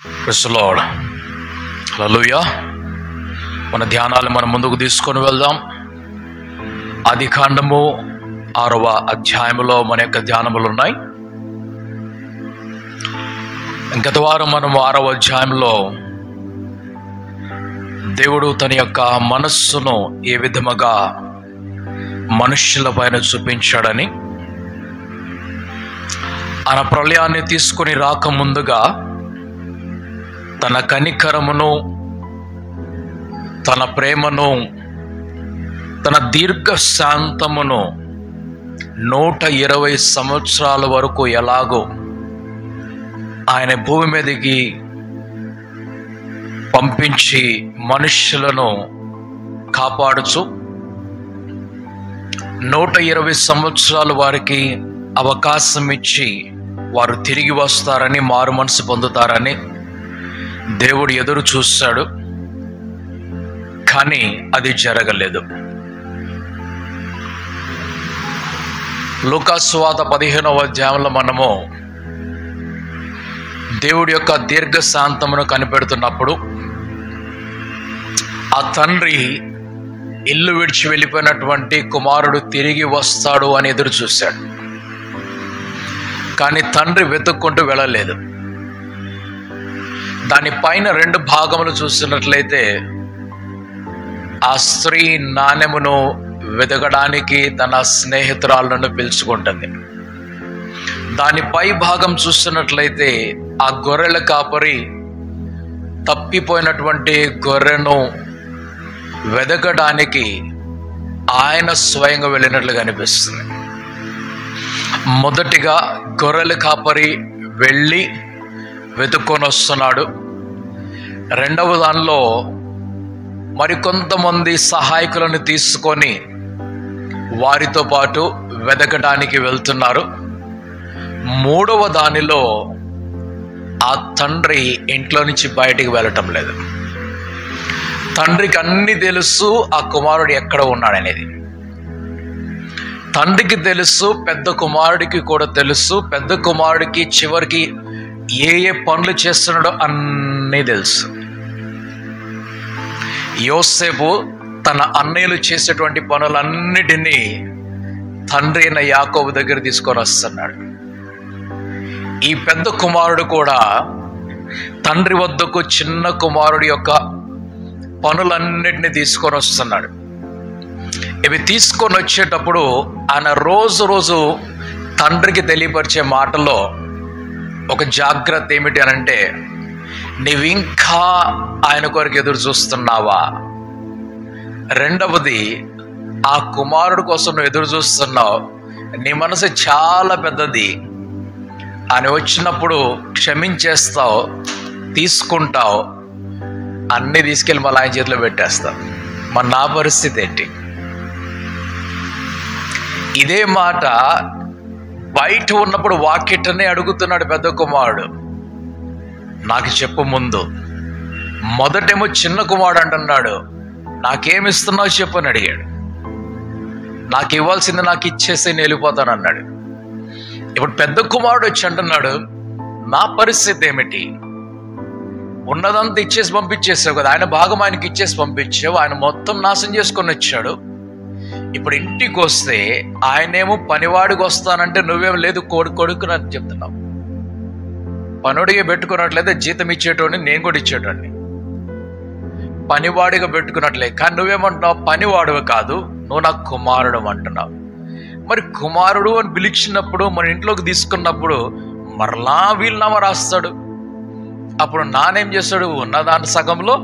Praise the lord. హల్లెలూయా. మన ధ్యానాలు మనం ముందుకు తీసుకొని వెళ్దాం. ఆదికాండము 6వ అధ్యాయములో మన యొక్క ధ్యానములు ఉన్నాయి. గత వారం మనం 6వ అధ్యాయంలో దేవుడు తన యొక్క మనస్సును ఏ విధముగా మనుష్యుల పైన చూపించాడని, ఆయన ప్రళయాన్ని తీసుకొని రాకముందుగా తన కనికరమును, తన ప్రేమను, తన దీర్ఘశాంతమును 120 సంవత్సరాల వరకు ఎలాగో ఆయన భూమి మీదకి పంపించి మనుష్యులను కాపాడుచు 120 సంవత్సరాలు వారికి అవకాశం ఇచ్చి వారు తిరిగి వస్తారని, మారు మనసు పొందుతారని దేవుడు ఎదురు చూశాడు. కానీ అది జరగలేదు. లూకాసు సువార్త 15వ అధ్యాయంలో మనము దేవుడి యొక్క దీర్ఘశాంతమును కనిపెడుతున్నప్పుడు ఆ తండ్రి ఇల్లు విడిచి వెళ్ళిపోయినటువంటి కుమారుడు తిరిగి వస్తాడు అని ఎదురు చూశాడు. కానీ తండ్రి వెతుక్కుంటూ వెళ్ళలేదు. దానిపైన 2 భాగములు చూసినట్లయితే ఆ స్త్రీ నాణెమును వెతకడానికి తన స్నేహితురాలను పిలుచుకుంటుంది. దాని పై భాగం చూస్తున్నట్లయితే ఆ గొర్రెల కాపరి తప్పిపోయినటువంటి గొర్రెను వెతకడానికి ఆయన స్వయంగా వెళ్ళినట్లుగా అనిపిస్తుంది. మొదటిగా గొర్రెల కాపరి వెళ్ళి వెతుక్కొని వస్తున్నాడు. రెండవ దానిలో మరికొంతమంది సహాయకులను తీసుకొని వారితో పాటు వెతకడానికి వెళ్తున్నారు. మూడవ దానిలో ఆ తండ్రి ఇంట్లో నుంచి బయటికి వెళ్ళటం లేదు. తండ్రికి అన్ని తెలుసు ఆ కుమారుడు ఎక్కడ ఉన్నాడనేది. తండ్రికి తెలుసు, పెద్ద కుమారుడికి కూడా తెలుసు. పెద్ద కుమారుడికి చివరికి ఏ పనులు చేస్తున్నాడో అన్నీ తెలుసు. యోసేపు తన అన్నయ్యలు చేసేటువంటి పనులన్నిటినీ తండ్రి అయిన యాకోబు దగ్గర తీసుకొని వస్తున్నాడు. ఈ పెద్ద కుమారుడు కూడా తండ్రి వద్దకు చిన్న కుమారుడి యొక్క పనులన్నిటినీ తీసుకొని వస్తున్నాడు. ఇవి తీసుకొని వచ్చేటప్పుడు ఆయన రోజు తండ్రికి తెలియపరిచే మాటలో ఒక జాగ్రత్త ఏమిటి అనంటే, నీవు ఇంకా ఆయన కొరకు ఎదురు చూస్తున్నావా? రెండవది, ఆ కుమారుడు కోసం నువ్వు ఎదురు చూస్తున్నావు. నీ మనసు చాలా పెద్దది. ఆయన వచ్చినప్పుడు క్షమించేస్తావు, తీసుకుంటావు, అన్నీ తీసుకెళ్ళి మళ్ళీ ఆయన చేతిలో పెట్టేస్తావు. మరి నా పరిస్థితి ఏంటి? ఇదే మాట బయట ఉన్నప్పుడు వాకిటనే అడుగుతున్నాడు పెద్ద కుమారుడు. నాకు చెప్పు ముందు. మొదటేమో చిన్న కుమారుడు అంటున్నాడు, నాకేమిస్తున్నావు చెప్పు అని అడిగాడు. నాకు ఇవ్వాల్సింది నాకు ఇచ్చేసి నేను వెళ్ళిపోతాను అన్నాడు. ఇప్పుడు పెద్ద కుమారుడు వచ్చి అంటున్నాడు, నా పరిస్థితి ఏమిటి? ఉన్నదంతా ఇచ్చేసి పంపించేసావు కదా, ఆయన భాగం ఆయనకి ఇచ్చేసి పంపించావు, ఆయన మొత్తం నాశనం చేసుకొని వచ్చాడు. ఇప్పుడు ఇంటికి వస్తే ఆయనేమో పనివాడికి వస్తానంటే నువ్వేమో లేదు కొడుకునని చెప్తున్నావు. పనుడిగా పెట్టుకున్నట్లయితే జీతం ఇచ్చేటోడిని నేను కూడా ఇచ్చేటోడిని, పనివాడిగా పెట్టుకున్నట్లే. కానీ నువ్వేమంటున్నావు? పనివాడు కాదు, నువ్వు నాకు కుమారుడు అంటున్నావు. మరి కుమారుడు అని పిలిచినప్పుడు మన ఇంట్లోకి తీసుకున్నప్పుడు మరలా వీలునామా రాస్తాడు. అప్పుడు నానేం చేస్తాడు? ఉన్నదాని సగంలో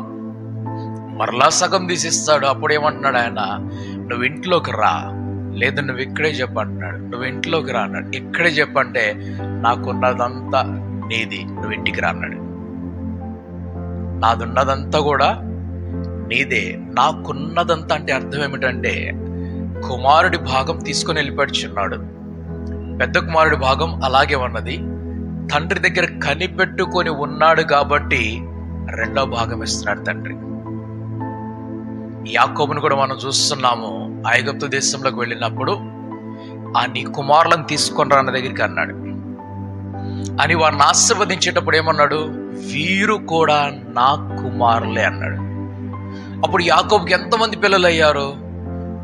మరలా సగం తీసిస్తాడు. అప్పుడు ఏమంటున్నాడు ఆయన? నువ్వు ఇంట్లోకి రా, లేదు నువ్వు ఇక్కడే చెప్పంటున్నాడు. నువ్వు ఇంట్లోకి రా అన్నాడు. ఇక్కడే చెప్పంటే నాకున్నదంతా నీది, నువ్వు ఇంటికి రా అన్నాడు. నాదున్నదంతా కూడా నీదే. నాకున్నదంతా అంటే అర్థం ఏమిటంటే, కుమారుడి భాగం తీసుకొని వెళ్ళిపెట్టుచున్నాడు. పెద్ద కుమారుడి భాగం అలాగే ఉన్నది. తండ్రి దగ్గర కనిపెట్టుకొని ఉన్నాడు కాబట్టి రెండో భాగం ఇస్తున్నాడు తండ్రి. యాకోబును కూడా మనం చూస్తున్నాము. ఐగుప్తు దేశంలోకి వెళ్ళినప్పుడు ఆ నీ కుమారులను తీసుకొని రా అన్న దగ్గరికి అన్నాడు. అని వారిని ఆశీర్వదించేటప్పుడు ఏమన్నాడు? వీరు కూడా నా కుమారులే అన్నాడు. అప్పుడు యాకోబుకి ఎంతమంది పిల్లలు అయ్యారు?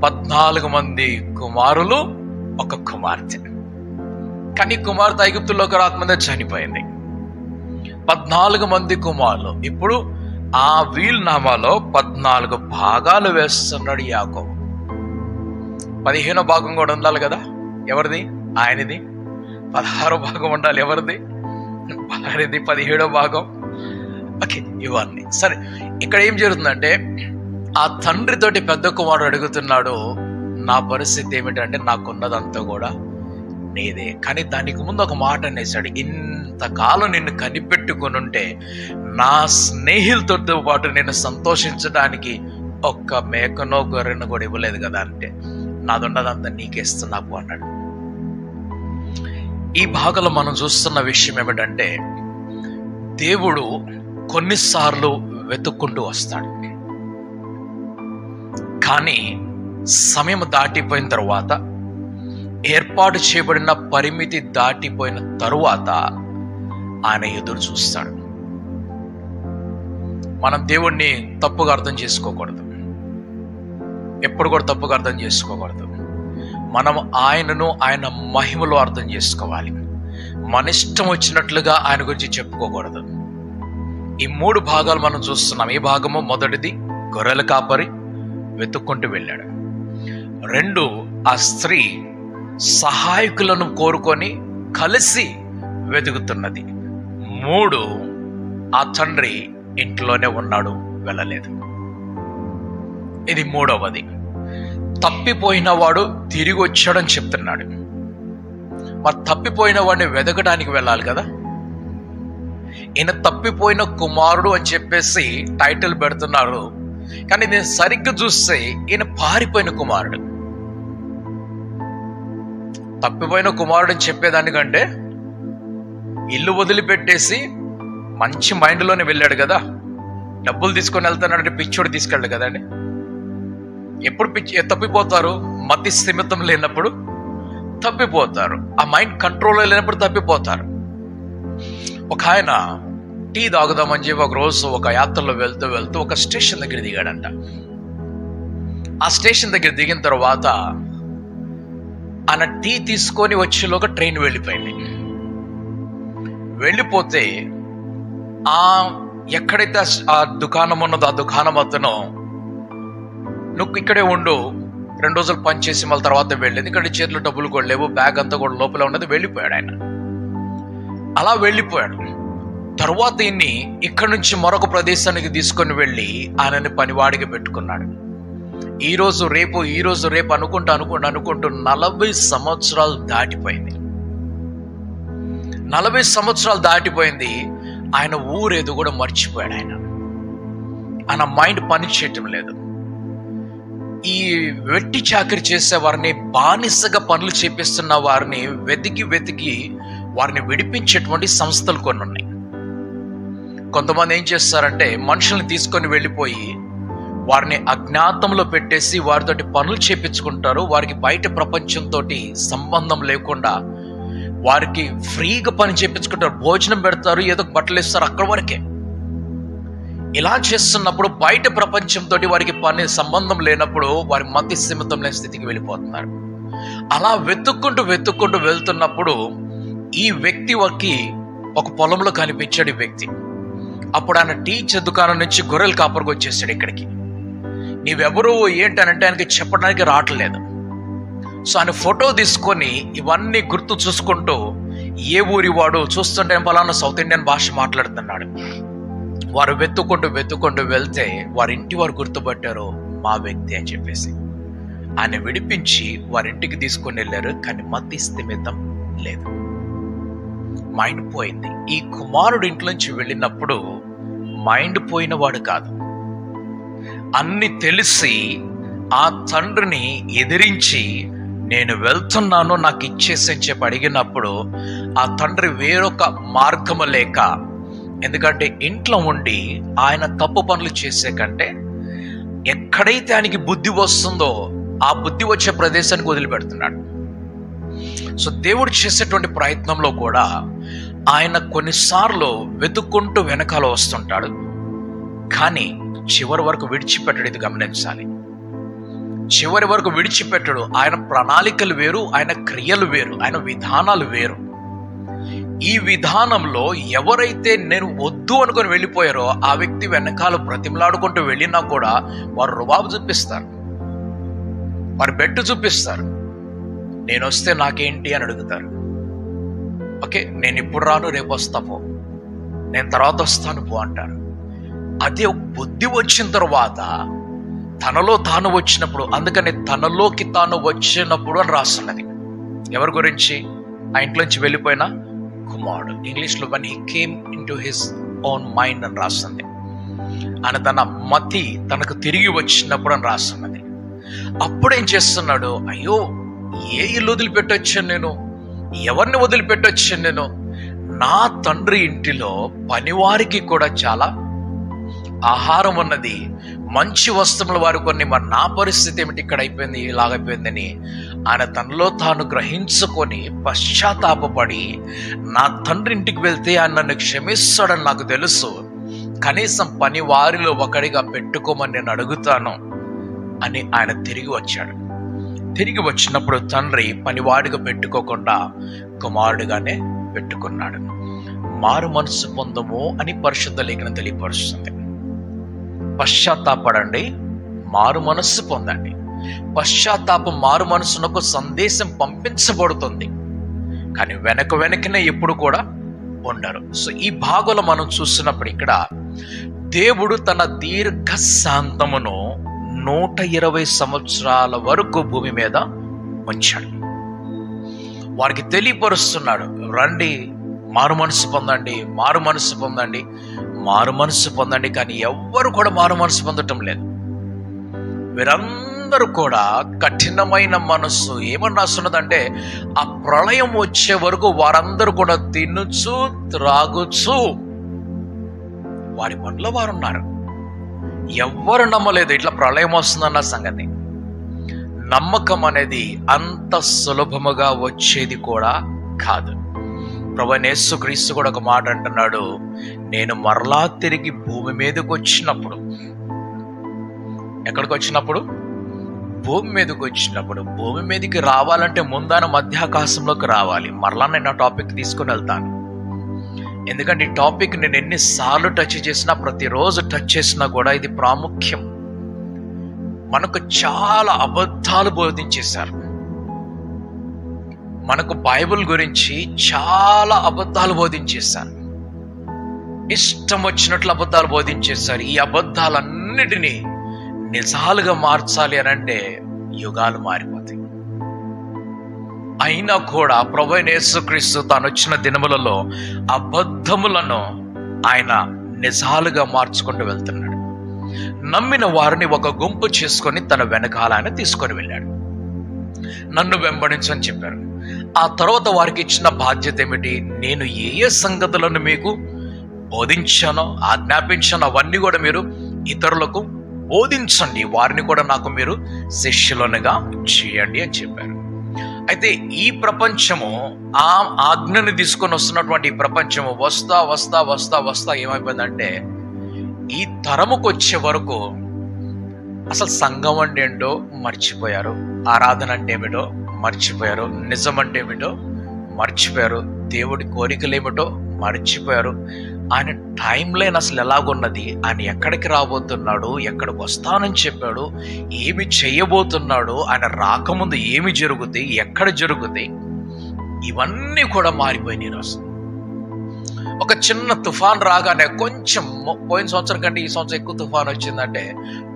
14 మంది కుమారులు, ఒక కుమార్తె. కానీ కుమార్తె ఐగుప్తులోకి రాకముందే చనిపోయింది. 14 మంది కుమారులు. ఇప్పుడు ఆ వీలునామాలో 14 భాగాలు వేస్తున్నాడు యాకోబు. 15వ భాగం కూడా ఉండాలి కదా. ఎవరిది? ఆయనది. 16వ భాగం ఉండాలి. ఎవరిది? భార్యది. 17వ భాగం. ఓకే, ఇవన్నీ సరే. ఇక్కడ ఏం జరుగుతుందంటే, ఆ తండ్రితోటి పెద్ద కుమారుడు అడుగుతున్నాడు, నా పరిస్థితి ఏమిటంటే నాకున్నదంతా కూడా నీదే. కానీ దానికి ముందు ఒక మాట అనేసాడు, ఇంతకాలం నిన్ను కనిపెట్టుకుని ఉంటే నా స్నేహితులతో పాటు నేను సంతోషించడానికి ఒక్క మేకనో గొర్రెను కూడా ఇవ్వలేదు కదా. అంటే నాదున్నదంతా నీకేస్తున్నావు అన్నాడు. ఈ భాగంలో మనం చూస్తున్న విషయం ఏమిటంటే, దేవుడు కొన్నిసార్లు వెతుక్కుంటూ వస్తాడు. కానీ సమయం దాటిపోయిన తరువాత, ఏర్పాటు చేయబడిన పరిమితి దాటిపోయిన తరువాత ఆయన ఎదురు చూస్తాడు. మనం దేవుణ్ణి తప్పుగా అర్థం చేసుకోకూడదు. ఎప్పుడు కూడా తప్పుగా అర్థం చేసుకోకూడదు. మనం ఆయనను ఆయన మహిమలో అర్థం చేసుకోవాలి. మన ఇష్టం వచ్చినట్లుగా ఆయన గురించి చెప్పుకోకూడదు. ఈ 3 భాగాలు మనం చూస్తున్నాం. ఈ భాగము మొదటిది, గొర్రెల కాపరి వెతుక్కుంటూ వెళ్ళాడు. 2, ఆ స్త్రీ సహాయకులను కోరుకొని కలిసి వెతుకుతున్నది. 3, ఆ తండ్రి ఇంట్లోనే ఉన్నాడు, వెళ్ళలేదు. ఇది 3వది. తప్పిపోయిన వాడు తిరిగి వచ్చాడని చెప్తున్నాడు. మరి తప్పిపోయిన వాడిని వెతకడానికి వెళ్ళాలి కదా. ఈయన తప్పిపోయిన కుమారుడు అని చెప్పేసి టైటిల్ పెడుతున్నారు. కానీ నేను సరిగ్గా చూస్తే ఈయన పారిపోయిన కుమారుడు. తప్పిపోయిన కుమారుడు అని చెప్పేదానికంటే ఇల్లు వదిలిపెట్టేసి మంచి మైండ్లోనే వెళ్ళాడు కదా. డబ్బులు తీసుకొని వెళ్తానంటే పిచ్చోడు తీసుకెళ్ళడు కదండి. ఎప్పుడు తప్పిపోతారు? మతి స్థిమితం లేనప్పుడు తప్పిపోతారు. ఆ మైండ్ కంట్రోల్లో లేనప్పుడు తప్పిపోతారు. ఒక ఆయన టీ తాగుదామని చెప్పి ఒక రోజు ఒక యాత్రలో వెళ్తూ వెళ్తూ ఒక స్టేషన్ దగ్గర దిగాడంట. ఆ స్టేషన్ దగ్గర దిగిన తర్వాత ఆయన టీ తీసుకొని వచ్చేలోగా ట్రైన్ వెళ్ళిపోయింది. వెళ్ళిపోతే ఎక్కడైతే ఆ దుకాణం ఉన్నదో ఆ దుకాణం అతను, నువ్వు ఇక్కడే ఉండు, 2 రోజులు పని చేసి మళ్ళీ తర్వాత వెళ్ళేది, ఇక్కడ చేతిలో డబ్బులు కూడా లేవు, బ్యాగ్ అంతా కూడా లోపల ఉన్నది. వెళ్ళిపోయాడు ఆయన. అలా వెళ్ళిపోయాడు. తర్వాత ఈయన్ని ఇక్కడ నుంచి మరొక ప్రదేశానికి తీసుకొని వెళ్ళి ఆయనని పనివాడికి పెట్టుకున్నాడు. ఈ రోజు రేపు అనుకుంటూ 40 సంవత్సరాలు దాటిపోయింది. 40 సంవత్సరాలు దాటిపోయింది. ఆయన ఊరేదో కూడా మర్చిపోయాడు. ఆయన మైండ్ పని చేయటం లేదు. ఈ వెట్టి చాకరీ చేసే వారిని, బానిసగా పనులు చేపిస్తున్న వారిని వెతికి వారిని విడిపించేటువంటి సంస్థలు కొన్ని ఉన్నాయి. కొంతమంది ఏం చేస్తారంటే, మనుషుల్ని తీసుకొని వెళ్ళిపోయి వారిని అజ్ఞాతంలో పెట్టేసి వారితోటి పనులు చేపించుకుంటారు. వారికి బయట ప్రపంచంతో సంబంధం లేకుండా వారికి ఫ్రీగా పని చేపించుకుంటారు. భోజనం పెడతారు, ఏదో బట్టలు ఇస్తారు, అక్కడ వరకే. ఇలా చేస్తున్నప్పుడు బయట ప్రపంచంతో వారికి పని సంబంధం లేనప్పుడు వారి మతి స్థిమితం లేని స్థితికి వెళ్ళిపోతున్నారు. అలా వెతుక్కుంటూ వెళ్తున్నప్పుడు ఈ వ్యక్తి ఒక పొలంలో కనిపించాడు. ఈ వ్యక్తి అప్పుడు ఆయన టీ దుకాణం నుంచి గొర్రెల కాపరికి వచ్చేసాడు. ఇక్కడికి నీవెవరు ఏంటనంటే ఆయనకి చెప్పడానికి రావట్లేదు. సో ఆయన ఫోటో తీసుకొని ఇవన్నీ గుర్తు చూసుకుంటూ, ఏ ఊరి వాడు చూస్తుంటే పలానా సౌత్ ఇండియన్ భాష మాట్లాడుతున్నాడు. వారు వెతుక్కుంటూ వెళ్తే వారి ఇంటి వారు గుర్తుపట్టారు, మా వ్యక్తి అని చెప్పేసి. ఆయన విడిపించి వారింటికి తీసుకొని వెళ్ళారు. కానీ మతి స్థిమితం లేదు, మైండ్ పోయింది. ఈ కుమారుడు ఇంట్లోంచి వెళ్ళినప్పుడు మైండ్ పోయిన వాడు కాదు, అన్ని తెలిసి ఆ తండ్రిని ఎదిరించి నేను వెళ్తున్నాను, నాకు ఇచ్చేసి అని చెప్పి అడిగినప్పుడు ఆ తండ్రి వేరొక మార్గము లేక, ఎందుకంటే ఇంట్లో ఉండి ఆయన తప్పు పనులు చేసే కంటే ఎక్కడైతే ఆయనకి బుద్ధి వస్తుందో ఆ బుద్ధి వచ్చే ప్రదేశానికి వదిలిపెడుతున్నాడు. సో దేవుడు చేసేటువంటి ప్రయత్నంలో కూడా ఆయన కొన్నిసార్లు వెతుక్కుంటూ వెనకాల వస్తుంటాడు, కానీ చివరి వరకు విడిచిపెట్టడు. ఇది గమనించాలి. చివరి వరకు విడిచిపెట్టడు. ఆయన ప్రణాళికలు వేరు, ఆయన క్రియలు వేరు, ఆయన విధానాలు వేరు. ఈ విధానంలో ఎవరైతే నేను వద్దు అనుకొని వెళ్ళిపోయారో ఆ వ్యక్తి వెనకాల బ్రతిమలాడుకుంటూ వెళ్ళినా కూడా వారు రుబాబు చూపిస్తారు, వారు బెట్టు చూపిస్తారు. నేను వస్తే నాకేంటి అని అడుగుతారు. ఓకే, నేను ఇప్పుడు రాను, రేపు వస్తా పో, నేను తర్వాత వస్తాను పో అంటారు. అదే బుద్ధి వచ్చిన తర్వాత తనలో తాను వచ్చినప్పుడు, అందుకని తనలోకి తాను వచ్చినప్పుడు అని రాస్తున్నది. ఎవరి గురించి? ఆ ఇంట్లోంచి వెళ్ళిపోయిన కుమారుడు. ఇంగ్లీష్లో when he came into his own mind అని రాస్తుంది. ఆయన తన మతి తనకు తిరిగి వచ్చినప్పుడు అని రాస్తున్నది. అప్పుడేం చేస్తున్నాడు? అయ్యో, ఏ ఇల్లు వదిలిపెట్టొచ్చాను నేను, ఎవరిని వదిలిపెట్టొచ్చాను నేను? నా తండ్రి ఇంటిలో పనివారికి కూడా చాలా ఆహారం ఉన్నది, మంచి వస్తువులు వారు కొన్ని, మరి నా పరిస్థితి ఏమిటి, ఇక్కడ అయిపోయింది, ఇలాగైపోయిందని ఆయన తనలో తాను గ్రహించుకొని పశ్చాత్తాపపడి, నా తండ్రి ఇంటికి వెళ్తే ఆయన నన్ను క్షమిస్తాడని నాకు తెలుసు, కనీసం పని వారిలో ఒకడిగా పెట్టుకోమని నేను అడుగుతాను అని ఆయన తిరిగి వచ్చాడు. తిరిగి వచ్చినప్పుడు తండ్రి పనివాడిగా పెట్టుకోకుండా కుమారుడిగానే పెట్టుకున్నాడు. మారు మనసు పొందము అని పరిశుద్ధ లేఖనం తెలియపరుస్తుంది. పశ్చాత్తాపడండి, మారు మనస్సు పొందండి. పశ్చాత్తాపం మారు మనసునకు సందేశం పంపించబడుతుంది, కానీ వెనకనే ఎప్పుడు కూడా ఉండరు. సో ఈ భాగంలో మనం చూస్తున్నప్పుడు ఇక్కడ దేవుడు తన దీర్ఘ శాంతమును 120 సంవత్సరాల వరకు భూమి మీద ఉంచాడు. వారికి తెలియపరుస్తున్నాడు, రండి, మారు మనసు పొందండి, మారు మనసు పొందండి, మారు మనసు పొందండి. కానీ ఎవ్వరు కూడా మారు మనసు పొందటం లేదు. వీరందరూ కూడా కఠినమైన మనస్సు. ఏమని రాస్తున్నదంటే, ఆ ప్రళయం వచ్చే వరకు వారందరూ కూడా తినుచు త్రాగుచు వారి పనుల వారు ఉన్నారు. ఎవ్వరు నమ్మలేదు ఇట్లా ప్రళయం వస్తుందన్న సంగతి. నమ్మకం అనేది అంత సులభముగా వచ్చేది కూడా కాదు. ప్రభువైన యేసుక్రీస్తు కూడా ఒక మాట అంటున్నాడు, నేను మరలా తిరిగి భూమి మీదకి వచ్చినప్పుడు, ఎక్కడికి వచ్చినప్పుడు? భూమి మీదకి వచ్చినప్పుడు. భూమి మీదకి రావాలంటే ముందాన మధ్యాకాశంలోకి రావాలి. మరలా నేను ఆ టాపిక్ తీసుకుని వెళ్తాను. ఎందుకంటే ఈ టాపిక్ నేను ఎన్నిసార్లు టచ్ చేసినా, ప్రతిరోజు టచ్ చేసినా కూడా ఇది ప్రాముఖ్యం. మనకు చాలా అబద్ధాలు బోధించేశారు. మనకు బైబిల్ గురించి చాలా అబద్ధాలు బోధించేశారు. ఇష్టం వచ్చినట్లు అబద్ధాలు బోధించేశారు. ఈ అబద్ధాలన్నిటినీ నిజాలుగా మార్చాలి అని అంటే యుగాలు మారిపోతాయి. అయినా కూడా ప్రభువైన యేసుక్రీస్తు తాను వచ్చిన దినములలో అబద్ధములను ఆయన నిజాలుగా మార్చుకుంటూ వెళ్తున్నాడు. నమ్మిన వారిని ఒక గుంపు చేసుకొని తన వెనకాల ఆయన తీసుకొని వెళ్ళాడు. నన్ను వెంబడించని చెప్పారు. ఆ తర్వాత వారికి ఇచ్చిన బాధ్యత ఏమిటి? నేను ఏ ఏ సంగతులను మీకు బోధించానో, ఆజ్ఞాపించానో అవన్నీ కూడా మీరు ఇతరులకు బోధించండి, వారిని కూడా నాకు మీరు శిష్యులనుగా చేయండి అని చెప్పారు. అయితే ఈ ప్రపంచము, ఆ ఆజ్ఞని తీసుకొని వస్తున్నటువంటి ఈ ప్రపంచము వస్తా వస్తా వస్తా వస్తా ఏమైపోయిందంటే, ఈ తరముకు వచ్చే వరకు అసలు సంఘం అంటే ఏంటో మర్చిపోయారు, ఆరాధన అంటే ఏమిటో మర్చిపోయారు, నిజం అంటే ఏమిటో మర్చిపోయారు, దేవుడి కోరికలు ఏమిటో మర్చిపోయారు. ఆయన టైం లైన్ అసలు ఎలాగున్నది, ఆయన ఎక్కడికి రాబోతున్నాడు, ఎక్కడికి వస్తానని చెప్పాడు, ఏమి చేయబోతున్నాడు, ఆయన రాకముందు ఏమి జరుగుతాయి, ఎక్కడ జరుగుతాయి, ఇవన్నీ కూడా మారిపోయినాయి. ఈరోజు ఒక చిన్న తుఫాన్ రాగానే, కొంచెం పోయిన సంవత్సరం కంటే ఈ సంవత్సరం ఎక్కువ తుఫాన్ వచ్చిందంటే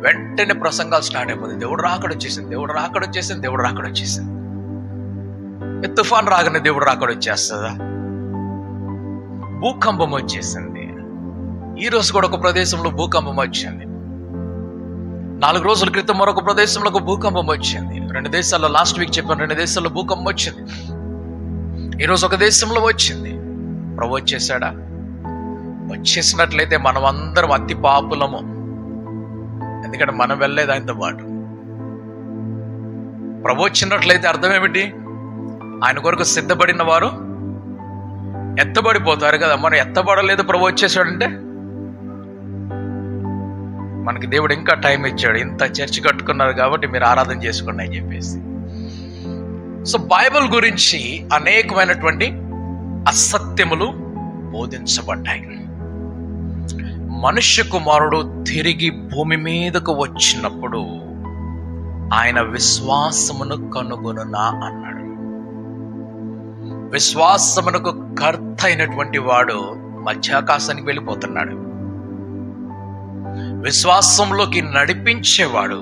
వెంటనే ప్రసంగాలు స్టార్ట్ అయిపోతుంది. దేవుడు రాకడ వచ్చేసింది, దేవుడు రాకడ వచ్చేసింది, దేవుడు రాకడ వచ్చేసింది. తుఫాన్ రాగానే దేవుడు రాకడ వచ్చేస్తుందా? భూకంపం వచ్చేసింది. ఈ రోజు కూడా ఒక ప్రదేశంలో భూకంపం వచ్చింది. 4 రోజుల క్రితం మరొక ప్రదేశంలో ఒక భూకంపం వచ్చింది. 2 దేశాల్లో, లాస్ట్ వీక్ చెప్పాను, 2 దేశాల్లో భూకంపం వచ్చింది. ఈరోజు ఒక దేశంలో వచ్చింది. ప్రభు వచ్చేసాడా? వచ్చేసినట్లయితే మనం అందరం అతి పాపులము. ఎందుకంటే మనం వెళ్ళలేదు ఆయనతో పాటు. ప్రభు వచ్చినట్లయితే అర్థం ఏమిటి? ఆయన కొరకు సిద్ధపడిన వారు ఎత్తబడిపోతారు కదా. మనం ఎత్తబడలేదు, ప్రభు వచ్చేసాడంటే మనకి దేవుడు ఇంకా టైం ఇచ్చాడు. ఇంత చర్చి కట్టుకున్నారు కాబట్టి మీరు ఆరాధన చేసుకోండి అని చెప్పేసి. సో బైబిల్ గురించి అనేకమైనటువంటి అసత్యములు బోధించబడ్డాయి. మనుష్య కుమారుడు తిరిగి భూమి మీదకు వచ్చినప్పుడు ఆయన విశ్వాసమును కనుగొనునా అన్నాడు. విశ్వాసమునకు కర్త అయినటువంటి వాడు మధ్యాకాశానికి వెళ్ళిపోతున్నాడు. విశ్వాసంలోకి నడిపించేవాడు.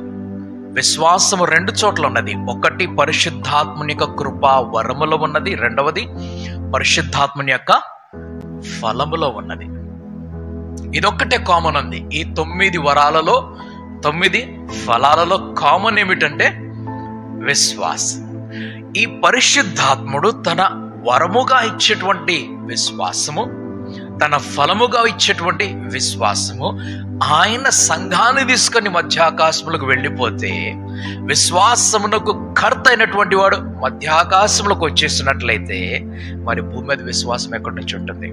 విశ్వాసము 2 చోట్ల ఉన్నది. ఒకటి పరిశుద్ధాత్ముని యొక్క కృపా వరములో ఉన్నది, రెండవది పరిశుద్ధాత్ముని యొక్క ఫలములో ఉన్నది. ఇదొక్కటే కామన్ ఉంది. ఈ 9 వరాలలో 9 ఫలాలలో కామన్ ఏమిటంటే విశ్వాసం. ఈ పరిశుద్ధాత్ముడు తన వరముగా ఇచ్చేటువంటి విశ్వాసము, తన ఫలముగా ఇచ్చేటువంటి విశ్వాసము, ఆయన సంఘాన్ని తీసుకొని మధ్యాకాశములకు వెళ్ళిపోతే విశ్వాసమునకు కర్త అయినటువంటి వాడు మధ్యాకాశములకు వచ్చేసినట్లయితే మరి భూమి మీద విశ్వాసం ఎక్కడి నుంచి ఉంటుంది?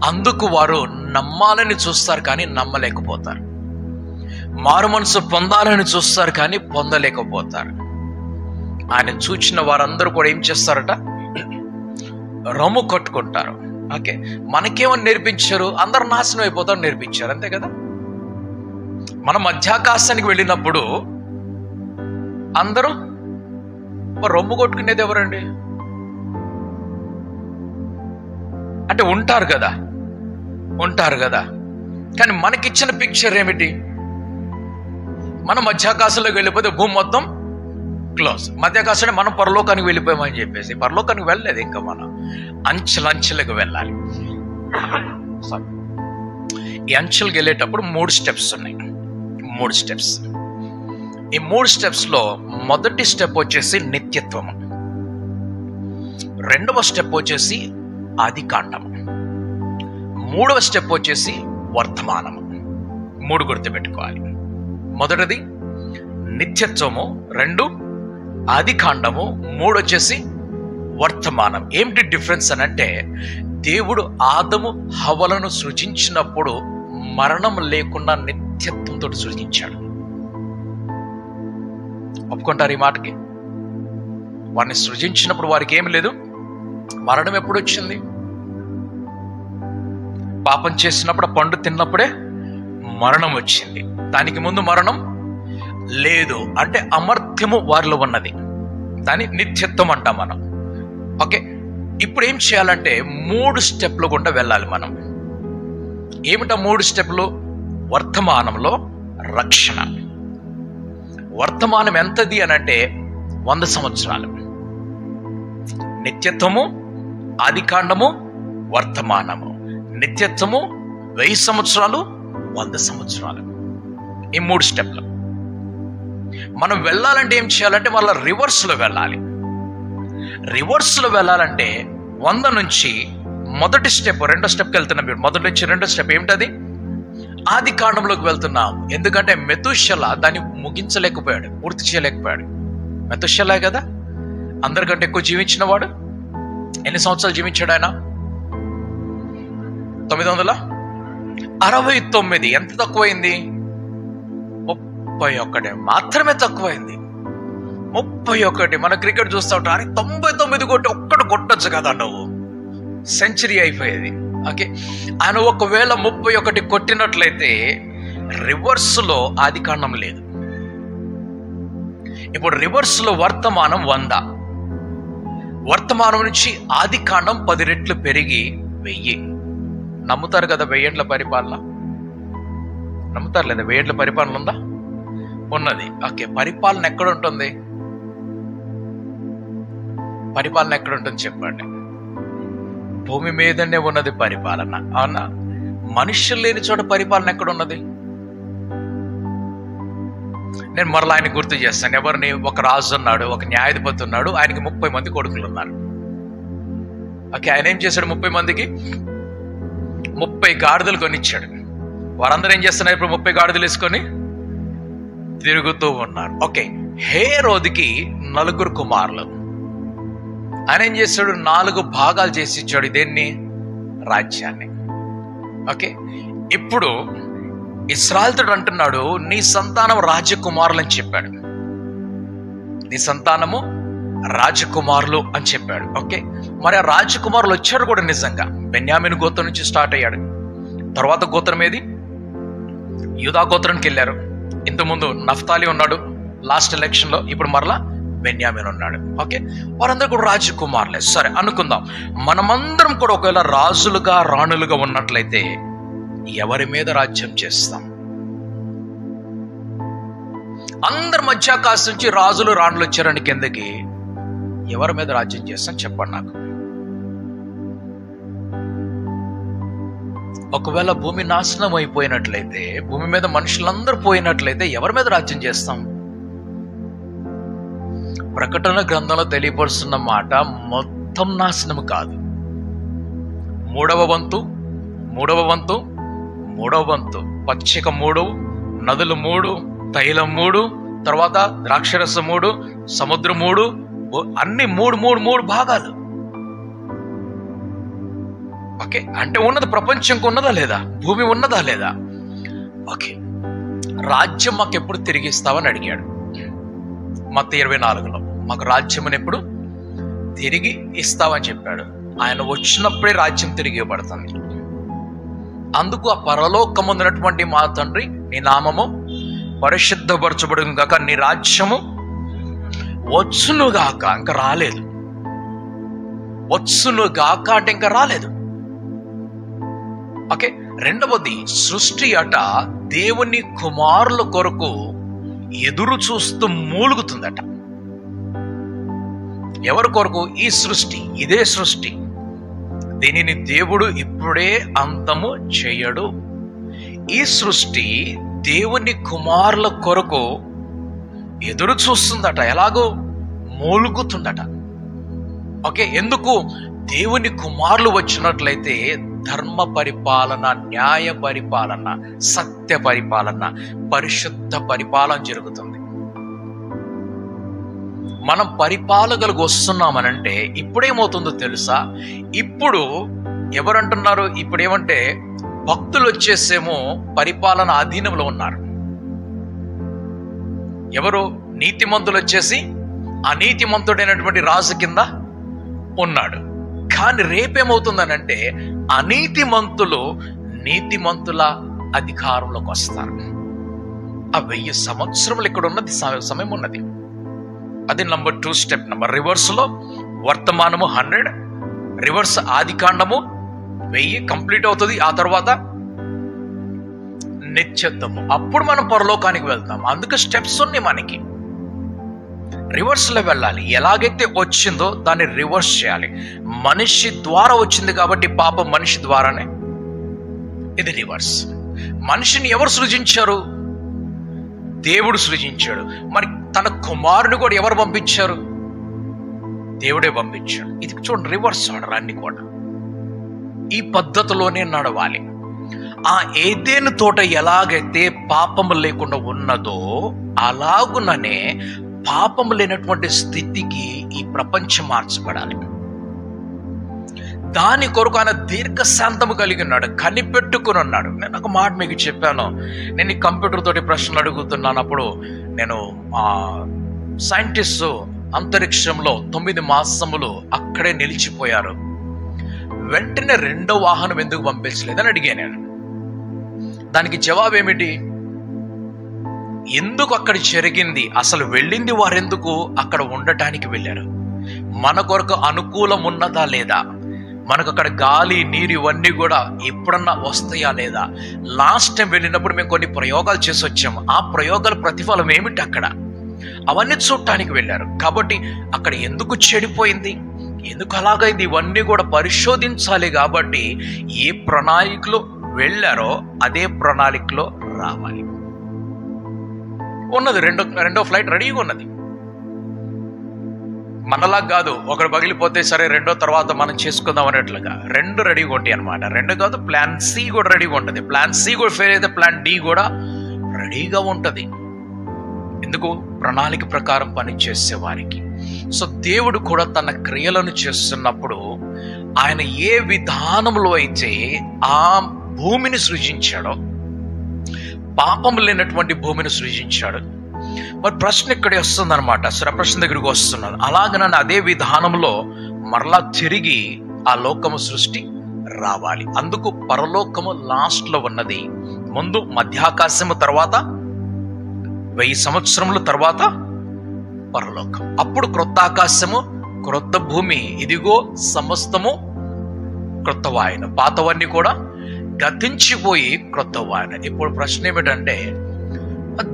అందుకు వారు నమ్మాలని చూస్తారు కానీ నమ్మలేకపోతారు. మారు మనసు పొందాలని చూస్తారు కానీ పొందలేకపోతారు. ఆయన చూచిన వారందరూ కూడా ఏం చేస్తారట? రొమ్ము కట్టుకుంటారు. ఓకే, మనకేమని నేర్పించారు? అందరు నాశనం అయిపోతారు నేర్పించారు, అంతే కదా. మనం మధ్యాకాశానికి వెళ్ళినప్పుడు అందరూ రొమ్ము కొట్టుకునేది ఎవరండి? అంటే ఉంటారు కదా. కానీ మనకిచ్చిన పిక్చర్ ఏమిటి? మనం మధ్యాకాశంలోకి వెళ్ళిపోతే భూమి మొత్తం క్లోజ్. మధ్యాకాశం మనం పరలోకానికి వెళ్ళిపోయామని చెప్పేసి పరలోకానికి వెళ్ళలేదు. ఇంకా మనం అంచెలంచెలకు వెళ్ళాలి. ఈ అంచెలకు వెళ్ళేటప్పుడు 3 స్టెప్స్ ఉన్నాయి. 3 స్టెప్స్. ఈ 3 స్టెప్స్లో మొదటి స్టెప్ వచ్చేసి నిత్యత్వము, రెండవ స్టెప్ వచ్చేసి ఆదికాండము, మూడవ స్టెప్ వచ్చేసి వర్తమానము. 3 గుర్తుపెట్టుకోవాలి. మొదటిది నిత్యత్వము, 2 ఆదికాండము, 3 వచ్చేసి వర్తమానం. ఏమిటి డిఫరెన్స్ అని అంటే, దేవుడు ఆదము హవ్వలను సృజించినప్పుడు మరణం లేకుండా నిత్యత్వంతో సృజించాడు. ఒప్పుకుంటారు ఈ మాటకి? వారిని సృజించినప్పుడు వారికి ఏమి లేదు, మరణం ఎప్పుడు వచ్చింది? పాపం చేసినప్పుడు పండు తిన్నప్పుడే మరణం వచ్చింది. దానికి ముందు మరణం లేదు. అంటే అమర్త్యము వారిలో ఉన్నది. దాని నిత్యత్వం అంటాం మనం. ఓకే, ఇప్పుడు ఏం చేయాలంటే 3 స్టెప్లు గుండా వెళ్ళాలి మనం. ఏమిటా 3 స్టెప్లు? వర్తమానంలో రక్షణ. వర్తమానం ఎంతది అని అంటే 100 సంవత్సరాలు. నిత్యత్వము, ఆదికాండము, వర్తమానము. నిత్యత్వము 1000 సంవత్సరాలు, 100 సంవత్సరాలు. ఈ 3 స్టెప్లు మనం వెళ్ళాలంటే ఏం చేయాలంటే మళ్ళీ రివర్స్లో వెళ్ళాలి. రివర్స్లో వెళ్ళాలంటే 100 నుంచి మొదటి స్టెప్, రెండో స్టెప్కి వెళ్తున్నాం. మొదటి నుంచి రెండో స్టెప్ ఏమిటది? ఆది కాండంలోకి వెళ్తున్నాం. ఎందుకంటే మెతుషెలా దాన్ని ముగించలేకపోయాడు, పూర్తి చేయలేకపోయాడు. మెతుషెలా కదా అందరికంటే ఎక్కువ జీవించిన వాడు. ఎన్ని సంవత్సరాలు జీవించాడు ఆయన? 969. ఎంత తక్కువైంది? 31 మాత్రమే తక్కువైంది. 31. మన క్రికెట్ చూస్తూ ఉంటాం, అని 99 కొట్టి ఒక్కటి కొట్టచ్చు కదా నువ్వు, సెంచరీ అయిపోయేది. ఓకే, ఆయన ఒకవేళ 31 కొట్టినట్లయితే రివర్స్లో ఆదికాండం లేదు. ఇప్పుడు రివర్స్లో వర్తమానం 100. వర్తమానం నుంచి ఆదికాండం 10 రెట్లు పెరిగి 1000. నమ్ముతారు కదా 1000 ఏళ్ల పరిపాలన? నమ్ముతారు లేదా? 1000 ఏళ్ల పరిపాలన ఉందా? ఉన్నది. ఓకే, పరిపాలన ఎక్కడ ఉంటుంది? పరిపాలన ఎక్కడ ఉంటుంది చెప్పండి? భూమి మీదనే ఉన్నది పరిపాలన, అవునా? మనుషులు లేని చోట పరిపాలన ఎక్కడ ఉన్నది? నేను మరలా ఆయన గుర్తు చేస్తాను. ఎవరిని? ఒక రాజు ఉన్నాడు, ఒక న్యాయాధిపతి ఉన్నాడు, ఆయనకి 30 మంది కొడుకులు ఉన్నారు. ఓకే, ఆయన ఏం చేశాడు? 30 మందికి 30 గాడిదలు కొనిచ్చాడు. వారందరూ ఏం చేస్తున్నారు ఇప్పుడు? 30 గాడిదలు వేసుకొని తిరుగుతూ ఉన్నారు. ఓకే, హేరోదుకి 4 కుమారులు. ఆయన ఏం చేశాడు? 4 భాగాలు చేసి ఇచ్చాడు. దేన్ని? రాజ్యాన్ని. ఓకే, ఇప్పుడు ఇశ్రాయేలుతో అంటున్నాడు, నీ సంతానం రాజకుమారులు అని చెప్పాడు. నీ సంతానము రాజకుమారులు అని చెప్పాడు. ఓకే, మరి ఆ రాజకుమారులు వచ్చారు కూడా నిజంగా. బెన్యామీను గోత్రం నుంచి స్టార్ట్ అయ్యాడు. తర్వాత గోత్రం ఏది? యూదా గోత్రానికి వెళ్ళారు. ఇంతకుముందు నఫ్తాలి ఉన్నాడు లాస్ట్ ఎలక్షన్ లో, ఇప్పుడు మరలా బెన్యామీను ఉన్నాడు. ఓకే, వారందరూ కూడా రాజకుమారులే. సరే అనుకుందాం, మనమందరం కూడా ఒకవేళ రాజులుగా రాణులుగా ఉన్నట్లయితే ఎవరి మీద రాజ్యం చేస్తాం? అందరి మధ్యాకాశం నుంచి రాజులు రాణులు వచ్చారని కిందకి, ఎవరి మీద రాజ్యం చేస్తాం చెప్పండి నాకు. ఒకవేళ భూమి నాశనం అయిపోయినట్లయితే, భూమి మీద మనుషులందరూ పోయినట్లయితే ఎవరి మీద రాజ్యం చేస్తాం? ప్రకటన గ్రంథంలో తెలియపరుస్తున్న మాట మొత్తం నాశనం కాదు. మూడవ వంతు పచ్చిక 3, నదులు 3, తైలం 3, తర్వాత ద్రాక్షరసం 3, సముద్రం 3, అన్ని 3 భాగాలు. ఓకే, అంటే ఉన్నది ప్రపంచంకి ఉన్నదా లేదా? భూమి ఉన్నదా లేదా? ఓకే, రాజ్యం మాకు ఎప్పుడు తిరిగి ఇస్తావని అడిగాడు మత్తయి 24లో. మాకు రాజ్యం ఎప్పుడు తిరిగి ఇస్తావని చెప్పాడు. ఆయన వచ్చినప్పుడే రాజ్యం తిరిగి ఇవ్వబడుతుంది. అందుకు ఆ పరలోకమున్నటువంటి మా తండ్రి, నీ నామము పరిశుద్ధపరచబడును గాక, నీ రాజ్యము వచ్చును గాక. ఇంకా రాలేదు. వచ్చును గాక అంటే ఇంకా రాలేదు. ఓకే, రెండవది, సృష్టి అట దేవుని కుమారుల కొరకు ఎదురు చూస్తూ మూలుగుతుందట. ఎవరి కొరకు? ఈ సృష్టి, ఇదే సృష్టి. దీనిని దేవుడు ఇప్పుడే అంతము చేయడు. ఈ సృష్టి దేవుని కుమారుల కొరకు ఎదురు చూస్తుందట. ఎలాగో? మూలుగుతుందట. ఓకే, ఎందుకు? దేవుని కుమారులు వచ్చినట్లయితే ధర్మ పరిపాలన, న్యాయ పరిపాలన, సత్య పరిపాలన, పరిశుద్ధ పరిపాలన జరుగుతుంది. మనం పరిపాలనకు వస్తున్నామనంటే ఇప్పుడేమవుతుందో తెలుసా? ఇప్పుడు ఎవరంటున్నారు? ఇప్పుడు ఏమంటే భక్తులు వచ్చేసేమో పరిపాలన అధీనంలో ఉన్నారు. ఎవరు? నీతిమంతులు వచ్చేసి ఆ నీతిమంతుడైనటువంటి రాజు కింద ఉన్నాడు. కానీ రేపేమవుతుందనంటే అనీతిమంతులు నీతిమంతుల అధికారంలోకి వస్తారు. ఆ 1000 సంవత్సరములు ఇక్కడ ఉన్నది, సమయం ఉన్నది. అది నంబర్ 2 స్టెప్. నంబర్ రివర్స్ లో వర్తమానము 100, రివర్స్ ఆది కాండము 1000 కంప్లీట్ అవుతుంది. ఆ తర్వాత నిత్యత్వము, అప్పుడు మనం పరలోకానికి వెళ్తాం. అందుకే స్టెప్స్ ఉన్నాయి మనకి. రివర్స్ లో వెళ్ళాలి. ఎలాగైతే వచ్చిందో దాన్ని రివర్స్ చేయాలి. మనిషి ద్వారా వచ్చింది కాబట్టి పాపం మనిషి ద్వారానే. ఇది రివర్స్. మనిషిని ఎవరు సృజించారు? దేవుడు సృజించాడు. మరి తన కుమారుని కూడా ఎవరు పంపించారు? దేవుడే పంపించాడు. ఇది చూడండి, రివర్స్ ఆర్డర్ అన్ని కూడా. ఈ పద్ధతిలోనే నడవాలి. ఆ ఏదెను తోట ఎలాగైతే పాపము లేకుండా ఉన్నదో అలాగుననే పాపము లేనటువంటి స్థితికి ఈ ప్రపంచం మార్చబడాలి. దాని కొరకు ఆయన దీర్ఘశాంతము కలిగి ఉన్నాడు, కనిపెట్టుకుని ఉన్నాడు. నేను ఒక మాట మీకు చెప్పాను. నేను ఈ కంప్యూటర్ తోటి ప్రశ్నలు అడుగుతున్నానప్పుడు నేను సైంటిస్ట్ అంతరిక్షంలో 9 మాసములు అక్కడే నిలిచిపోయారు, వెంటనే 2వ వాహనం ఎందుకు పంపించలేదని అడిగాను నేను. దానికి జవాబు ఏమిటి? ఎందుకు అక్కడ జరిగింది, అసలు వెళ్ళింది వారెందుకు? అక్కడ ఉండటానికి వెళ్ళారు. మన కొరకు అనుకూలం ఉన్నదా లేదా, మనకు అక్కడ గాలి నీరు ఇవన్నీ కూడా ఎప్పుడన్నా వస్తాయా లేదా? లాస్ట్ టైం వెళ్ళినప్పుడు మేము కొన్ని ప్రయోగాలు చేసి వచ్చాము. ఆ ప్రయోగాల ప్రతిఫలం ఏమిటి అక్కడ? అవన్నీ చూడటానికి వెళ్ళారు. కాబట్టి అక్కడ ఎందుకు చెడిపోయింది, ఎందుకు అలాగైంది, ఇవన్నీ కూడా పరిశోధించాలి. కాబట్టి ఏ ప్రణాళికలో వెళ్ళారో అదే ప్రణాళికలో రావాలి. ఉన్నది రెండో ఫ్లైట్ రెడీగా ఉన్నది. మనలా కాదు, ఒకడు పగిలిపోతే సరే రెండో తర్వాత మనం చేసుకుందాం అన్నట్లుగా 2 రెడీగా ఉంటాయి అనమాట. 2 కాదు, ప్లాన్ సి కూడా రెడీగా ఉంటుంది. ప్లాన్ సి కూడా ఫెయిల్ అయితే ప్లాన్ డి కూడా రెడీగా ఉంటుంది. ఎందుకు? ప్రణాళిక ప్రకారం పనిచేసే వారికి. సో దేవుడు కూడా తన క్రియలను చేస్తున్నప్పుడు ఆయన ఏ విధానంలో అయితే ఆ భూమిని సృజించాడో, పాపం లేనటువంటి భూమిని సృజించాడు. మరి ప్రశ్న ఇక్కడే వస్తుందన్నమాట, ప్రశ్న దగ్గరికి వస్తున్నాను. అలాగనని అదే విధానంలో మరలా తిరిగి ఆ లోకము సృష్టి రావాలి. అందుకు పరలోకము లాస్ట్ లో ఉన్నది. ముందు మధ్యాకాశము, తర్వాత 1000 సంవత్సరముల తర్వాత పరలోకం. అప్పుడు క్రొత్త ఆకాశము, క్రొత్త భూమి, ఇదిగో సమస్తము క్రొత్తవాయన, పాతవన్నీ కూడా గతించిపోయి క్రొత్తవాయన. ఇప్పుడు ప్రశ్న ఏమిటంటే,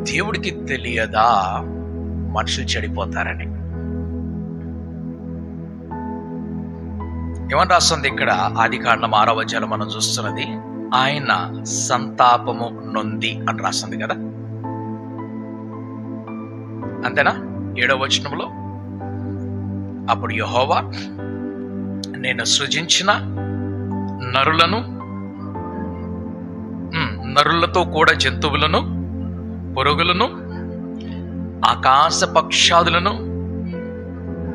దేవుడికి తెలియదా మనుషులు చెడిపోతారని? ఏమని రాస్తుంది ఇక్కడ? ఆదికాండం 6వ అధ్యాయంలో మనం చూస్తున్నది, ఆయన సంతాపము నొంది అని రాస్తుంది కదా, అంతేనా? 7వ వచనంలో, అప్పుడు యెహోవా, నేను సృజించిన నరులతో కూడా జంతువులను, పురుగులను, ఆకాశ పక్షాదులను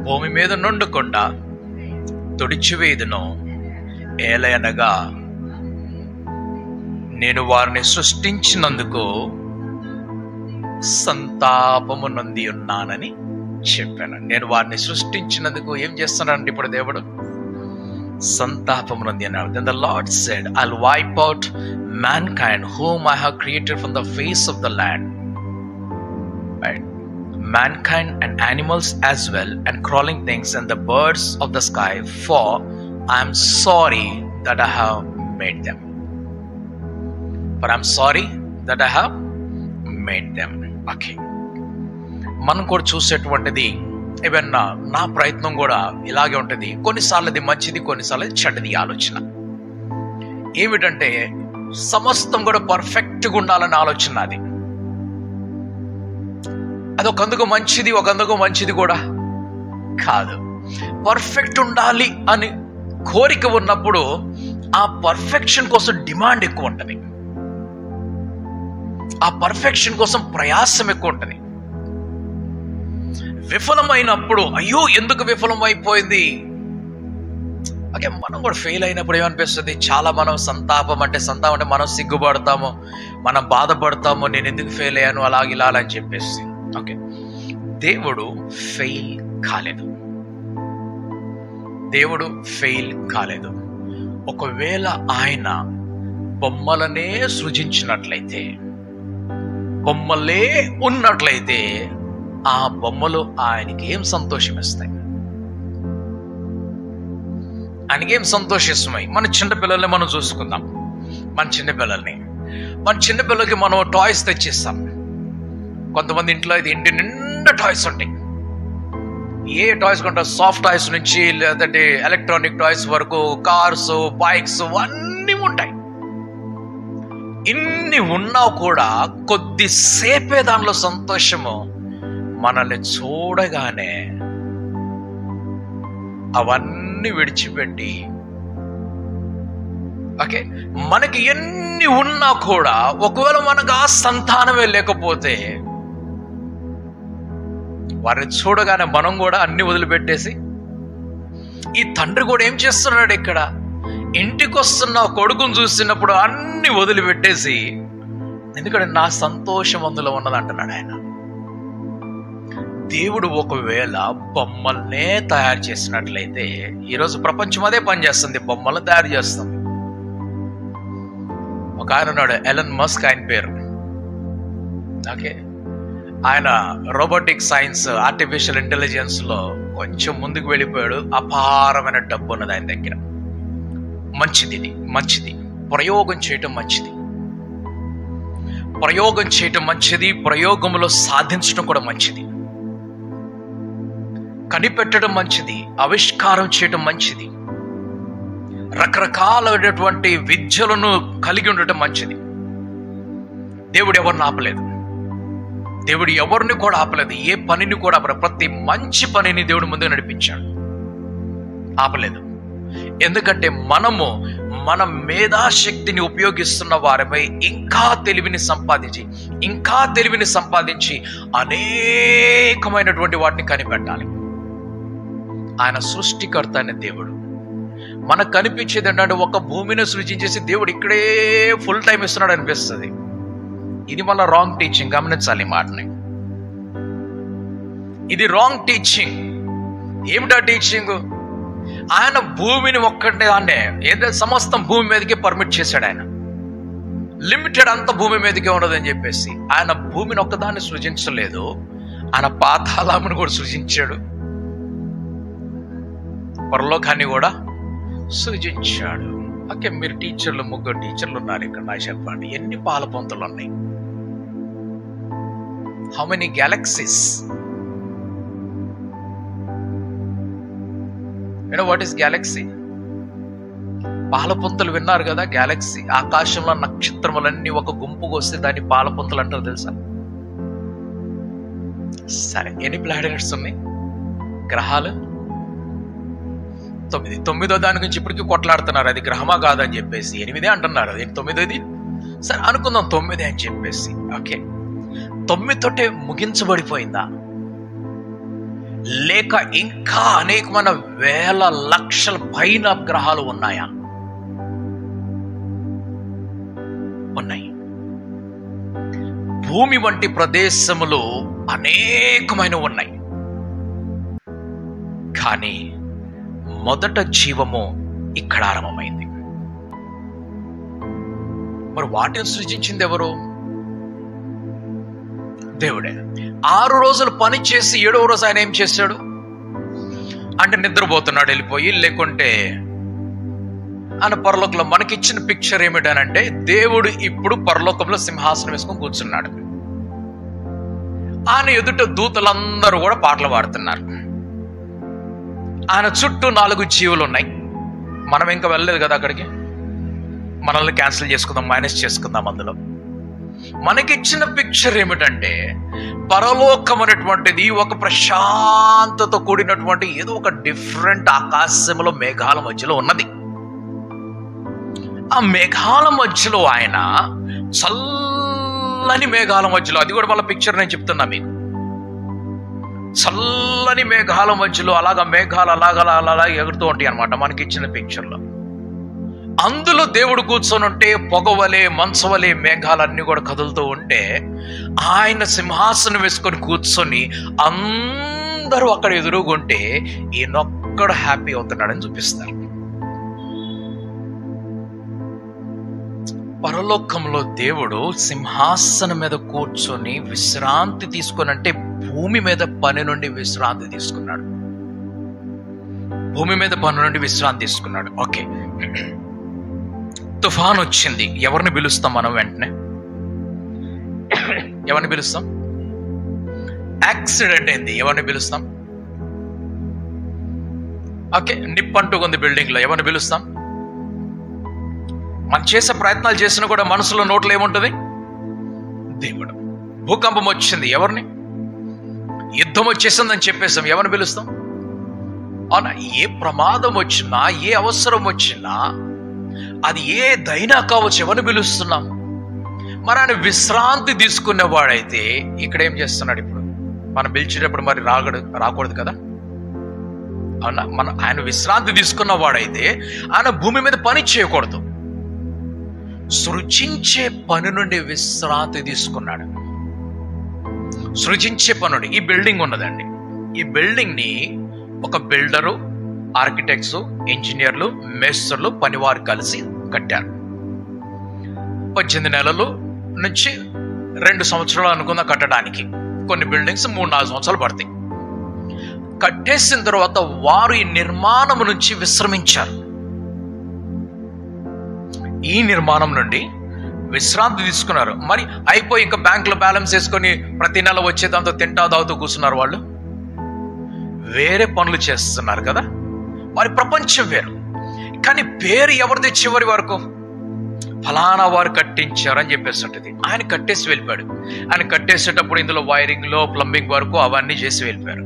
భూమి మీద నుండకుండా తుడిచివేదును. ఏలయనగా నేను వారిని సృష్టించినందుకు సంతాపము నొంది ఉన్నానని చెప్పాను. నేను వారిని సృష్టించినందుకు ఏం చేస్తున్నానంటే ఇప్పుడు దేవుడు సంతాపము నొంది అన్నాడు. Then the Lord said, I'll wipe out mankind whom I have created from the face of the land. Right? Mankind and animals as well, and crawling things and the birds of the sky, for I am sorry that I have made them. For I am sorry that I have made them. Okay. మనం కూడా చూసేటువంటిది ఏమన్నా, నా ప్రయత్నం కూడా ఇలాగే ఉంటుంది. కొన్నిసార్లు అది మంచిది, కొన్నిసార్లు అది చెడ్డది ఆలోచన. ఏమిటంటే సమస్తం కూడా పర్ఫెక్ట్గా ఉండాలని ఆలోచన. అది ఒకందుకు మంచిది, ఒకందుకు మంచిది కూడా కాదు. పర్ఫెక్ట్ ఉండాలి అని కోరిక ఉన్నప్పుడు ఆ పర్ఫెక్షన్ కోసం డిమాండ్ ఎక్కువ ఉంటుంది, ఆ పర్ఫెక్షన్ కోసం ప్రయాసం ఎక్కువ ఉంటుంది. విఫలమైనప్పుడు అయ్యో ఎందుకు విఫలం అయిపోయింది, ఓకే, మనం కూడా ఫెయిల్ అయినప్పుడు ఏమనిపిస్తుంది? చాలా మనం సంతాపం అంటే మనం సిగ్గుపడతాము, మనం బాధపడతాము, నేను ఎందుకు ఫెయిల్ అయ్యాను అలాగే ఇలా అని చెప్పేసి. ఓకే, దేవుడు ఫెయిల్ కాలేదు. దేవుడు ఫెయిల్ కాలేదు. ఒకవేళ ఆయన బొమ్మలనే సృజించినట్లయితే, బొమ్మలే ఉన్నట్లయితే, ఆ బొమ్మలు ఆయనకి ఏం సంతోషమిస్తాయి? ఆయనకేం సంతోషిస్తాయి? మన చిన్నపిల్లల్ని మనం చూసుకుందాం. మన చిన్నపిల్లలకి మనం టాయ్స్ తెచ్చిస్తాం. కొంతమంది ఇంట్లో అయితే ఇంటి నిండా టాయ్స్ ఉంటాయి. ఏ టాయ్స్ కొంటారు? సాఫ్ట్ టాయ్స్ నుంచి లేదంటే ఎలక్ట్రానిక్ టాయ్స్ వరకు, కార్స్, బైక్స్ అన్నీ ఉంటాయి. ఇన్ని ఉన్నా కూడా కొద్దిసేపే దానిలో సంతోషము. మనల్ని చూడగానే అవన్నీ విడిచిపెట్టి, ఓకే, మనకి ఎన్ని ఉన్నా కూడా ఒకవేళ మనకు ఆ సంతానమే లేకపోతే, వారిని చూడగానే మనం కూడా అన్ని వదిలిపెట్టేసి, ఈ తండ్రి కూడా ఏం చేస్తున్నాడు ఇక్కడ? ఇంటికి వస్తున్న కొడుకును చూసినప్పుడు అన్ని వదిలిపెట్టేసి, ఎందుకంటే నా సంతోషం అందులో ఉన్నది అంటున్నాడు ఆయన. దేవుడు ఒకవేళ బొమ్మల్నే తయారు చేసినట్లయితే, ఈరోజు ప్రపంచం అదే పని చేస్తుంది, బొమ్మలను తయారు చేస్తుంది. ఒక ఆయన ఉన్నాడు, ఎలన్ మస్క్ ఆయన పేరు. ఓకే, ఆయన రోబోటిక్ సైన్స్, ఆర్టిఫిషియల్ ఇంటెలిజెన్స్ లో కొంచెం ముందుకు వెళ్ళిపోయాడు. అపారమైన డబ్బు ఉన్నది ఆయన దగ్గర. మంచిది, ప్రయోగం చేయటం మంచిది, ప్రయోగంలో సాధించడం కూడా మంచిది, కనిపెట్టడం మంచిది, ఆవిష్కారం చేయడం మంచిది, రకరకాలైనటువంటి విద్యలను కలిగి ఉండటం మంచిది. దేవుడు ఎవరిని ఆపలేదు, దేవుడు ఎవరిని కూడా ఆపలేదు, ఏ పనిని కూడా ఆపలేదు. ప్రతి మంచి పనిని దేవుడు ముందుకు నడిపించాడు, ఆపలేదు. ఎందుకంటే మనము మన మేధాశక్తిని ఉపయోగిస్తున్న వారమై ఇంకా తెలివిని సంపాదించి అనేకమైనటువంటి వాటిని కనిపెట్టాలి. ఆయన సృష్టికర్త అనే దేవుడు. మనకు కనిపించేది ఏంటంటే ఒక భూమిని సృజించేసి దేవుడు ఇక్కడే ఫుల్ టైం ఇస్తున్నాడు అనిపిస్తుంది. ఇది మళ్ళీ రాంగ్ టీచింగ్, గమనించాలి ఈ మాటని. ఇది రాంగ్ టీచింగ్. ఏమిటా టీచింగ్? ఆయన భూమిని ఒక్కటే దాన్నే ఏదైతే సమస్తం భూమి మీదకి పర్మిట్ చేశాడు. ఆయన లిమిటెడ్ అంత భూమి మీదకే ఉండదని చెప్పేసి ఆయన భూమిని ఒక్కదాన్ని సృజించలేదు, ఆయన పాతాళమును కూడా సృజించాడు, పరలోకాన్ని కూడా సృజించాడు. ఓకే, మీరు టీచర్లు, 3 టీచర్లు ఉన్నారు ఇక్కడ. నాకు చెప్పండి, ఎన్ని పాల పొంతలు ఉన్నాయి? How many galaxies? What is galaxy? పాలపుంతలు విన్నారు కదా, గ్యాలక్సీ. ఆకాశంలో నక్షత్రములన్నీ ఒక గుంపుకు వస్తే దాన్ని పాలపుంతలు అంటారు, తెలుసా? సరే, ఎన్ని ప్లానెట్స్ ఉన్నాయి? గ్రహాలు 9. 9వ దాని గురించి ఇప్పటికీ కొట్లాడుతున్నారు, అది గ్రహమా కాదని చెప్పేసి. 8 అంటున్నారు, అది 9ది. సరే అనుకుందాం 9 అని చెప్పేసి. ఓకే, 9 తోటే ముగించబడిపోయిందా, లేక ఇంకా అనేకమైన వేల లక్షల పైన గ్రహాలు ఉన్నాయా? ఉన్నాయి. భూమి వంటి ప్రదేశములు అనేకమైన ఉన్నాయి. కానీ మొదట జీవము ఇక్కడ ఆరంభమైంది. మరి వాటిని సృజించింది ఎవరు? దేవుడే. 6 రోజులు పని చేసి 7వ రోజు ఆయన ఏం చేశాడు అంటే నిద్రపోతున్నాడు వెళ్ళిపోయి. లేకుంటే ఆయన పరలోకంలో మనకిచ్చిన పిక్చర్ ఏమిటనంటే, దేవుడు ఇప్పుడు పరలోకంలో సింహాసనం వేసుకొని కూర్చున్నాడు. ఆయన ఎదుట దూతలందరూ కూడా పాటలు పాడుతున్నారు. ఆయన చుట్టూ 4 జీవులు ఉన్నాయి. మనం ఇంకా వెళ్ళలేదు కదా అక్కడికి. మనల్ని క్యాన్సిల్ చేసుకుందాం, మైనస్ చేసుకుందాం. అందులో మనకిచ్చిన పిక్చర్ ఏమిటంటే, పరలోకం అనేటువంటిది ఒక ప్రశాంతతో కూడినటువంటి ఏదో ఒక డిఫరెంట్ ఆకాశంలో మేఘాల మధ్యలో ఉన్నది. ఆ మేఘాల మధ్యలో ఆయన చల్లని మేఘాల మధ్యలో, అది కూడా వాళ్ళ పిక్చర్ నేను చెప్తున్నా మీకు. చల్లని మేఘాల మధ్యలో అలాగా మేఘాలు అలాగా ఎగురుతూ ఉంటాయి అనమాట మనకి ఇచ్చిన పిక్చర్లో. అందులో దేవుడు కూర్చొని ఉంటే పొగవలే మంచవలే మేఘాలన్నీ కూడా కదులుతూ ఉంటే, ఆయన సింహాసనం వేసుకొని కూర్చొని అందరూ అక్కడ ఎదురుగుంటే ఈయనొక్కడు హ్యాపీ అవుతున్నాడని చూపిస్తారు. పరలోకంలో దేవుడు సింహాసనం మీద కూర్చొని విశ్రాంతి తీసుకొని, అంటే భూమి మీద పని నుండి విశ్రాంతి తీసుకున్నాడు. భూమి మీద పని నుండి విశ్రాంతి తీసుకున్నాడు. ఓకే, తుఫాన్ వచ్చింది. ఎవరిని పిలుస్తాం మనం? వెంటనే ఎవరిని పిలుస్తాం? యాక్సిడెంట్ అయింది, ఎవరిని పిలుస్తాం? ఓకే, నిప్పంటుకుంది బిల్డింగ్ లో, ఎవరిని పిలుస్తాం? మనం చేసే ప్రయత్నాలు చేసినా కూడా మనసులో నోట్లో ఏముంటుంది? దేవుడు. భూకంపం వచ్చింది, ఎవరిని? యుద్ధం వచ్చేసిందని చెప్పేసాం, ఎవరిని పిలుస్తాం? అవునా? ఏ ప్రమాదం వచ్చినా, ఏ అవసరం వచ్చినా, అది ఏదైనా కావచ్చు, ఎవరిని పిలుస్తున్నాం? మరి ఆయన విశ్రాంతి తీసుకునేవాడైతే ఇక్కడ ఏం చేస్తున్నాడు? ఇప్పుడు మనం పిలిచేటప్పుడు మరి రాకూడదు కదా? అవునా? ఆయన విశ్రాంతి తీసుకున్నవాడైతే ఆయన భూమి మీద పని చేయకూడదు, సృజించే పని నుండి విశ్రాంతి తీసుకున్నాడు. సృజించే పని నుండి. ఈ బిల్డింగ్ ఉన్నదండి, ఈ బిల్డింగ్ ని ఒక బిల్డరు, ఆర్కిటెక్ట్స్, ఇంజనీర్లు, మేస్త్రులు, పనివారు కలిసి కట్టారు. 18 నెలలు నుంచి 2 సంవత్సరాలు అనుకున్న కట్టడానికి. కొన్ని బిల్డింగ్స్ 3-4 సంవత్సరాలు పడతాయి. కట్టేసిన తర్వాత వారు ఈ నిర్మాణం నుంచి విశ్రమించారు. ఈ నిర్మాణం నుండి విశ్రాంతి తీసుకున్నారు. మరి అయిపోయి ఇంకా బ్యాంకులో బ్యాలెన్స్ వేసుకొని ప్రతి నెల వచ్చేదాంతో తింటా దావుతూ కూర్చున్నారు. వాళ్ళు వేరే పనులు చేస్తున్నారు కదా, వారి ప్రపంచం వేరు. కానీ పేరు ఎవరిది? చివరి వరకు ఫలానా వారు కట్టించారు అని చెప్పేసి ఉంటుంది. ఆయన కట్టేసి వెళ్ళిపోయాడు. ఆయన కట్టేసేటప్పుడు ఇందులో వైరింగ్ లో ప్లంబింగ్ వరకు అవన్నీ చేసి వెళ్ళిపోయారు.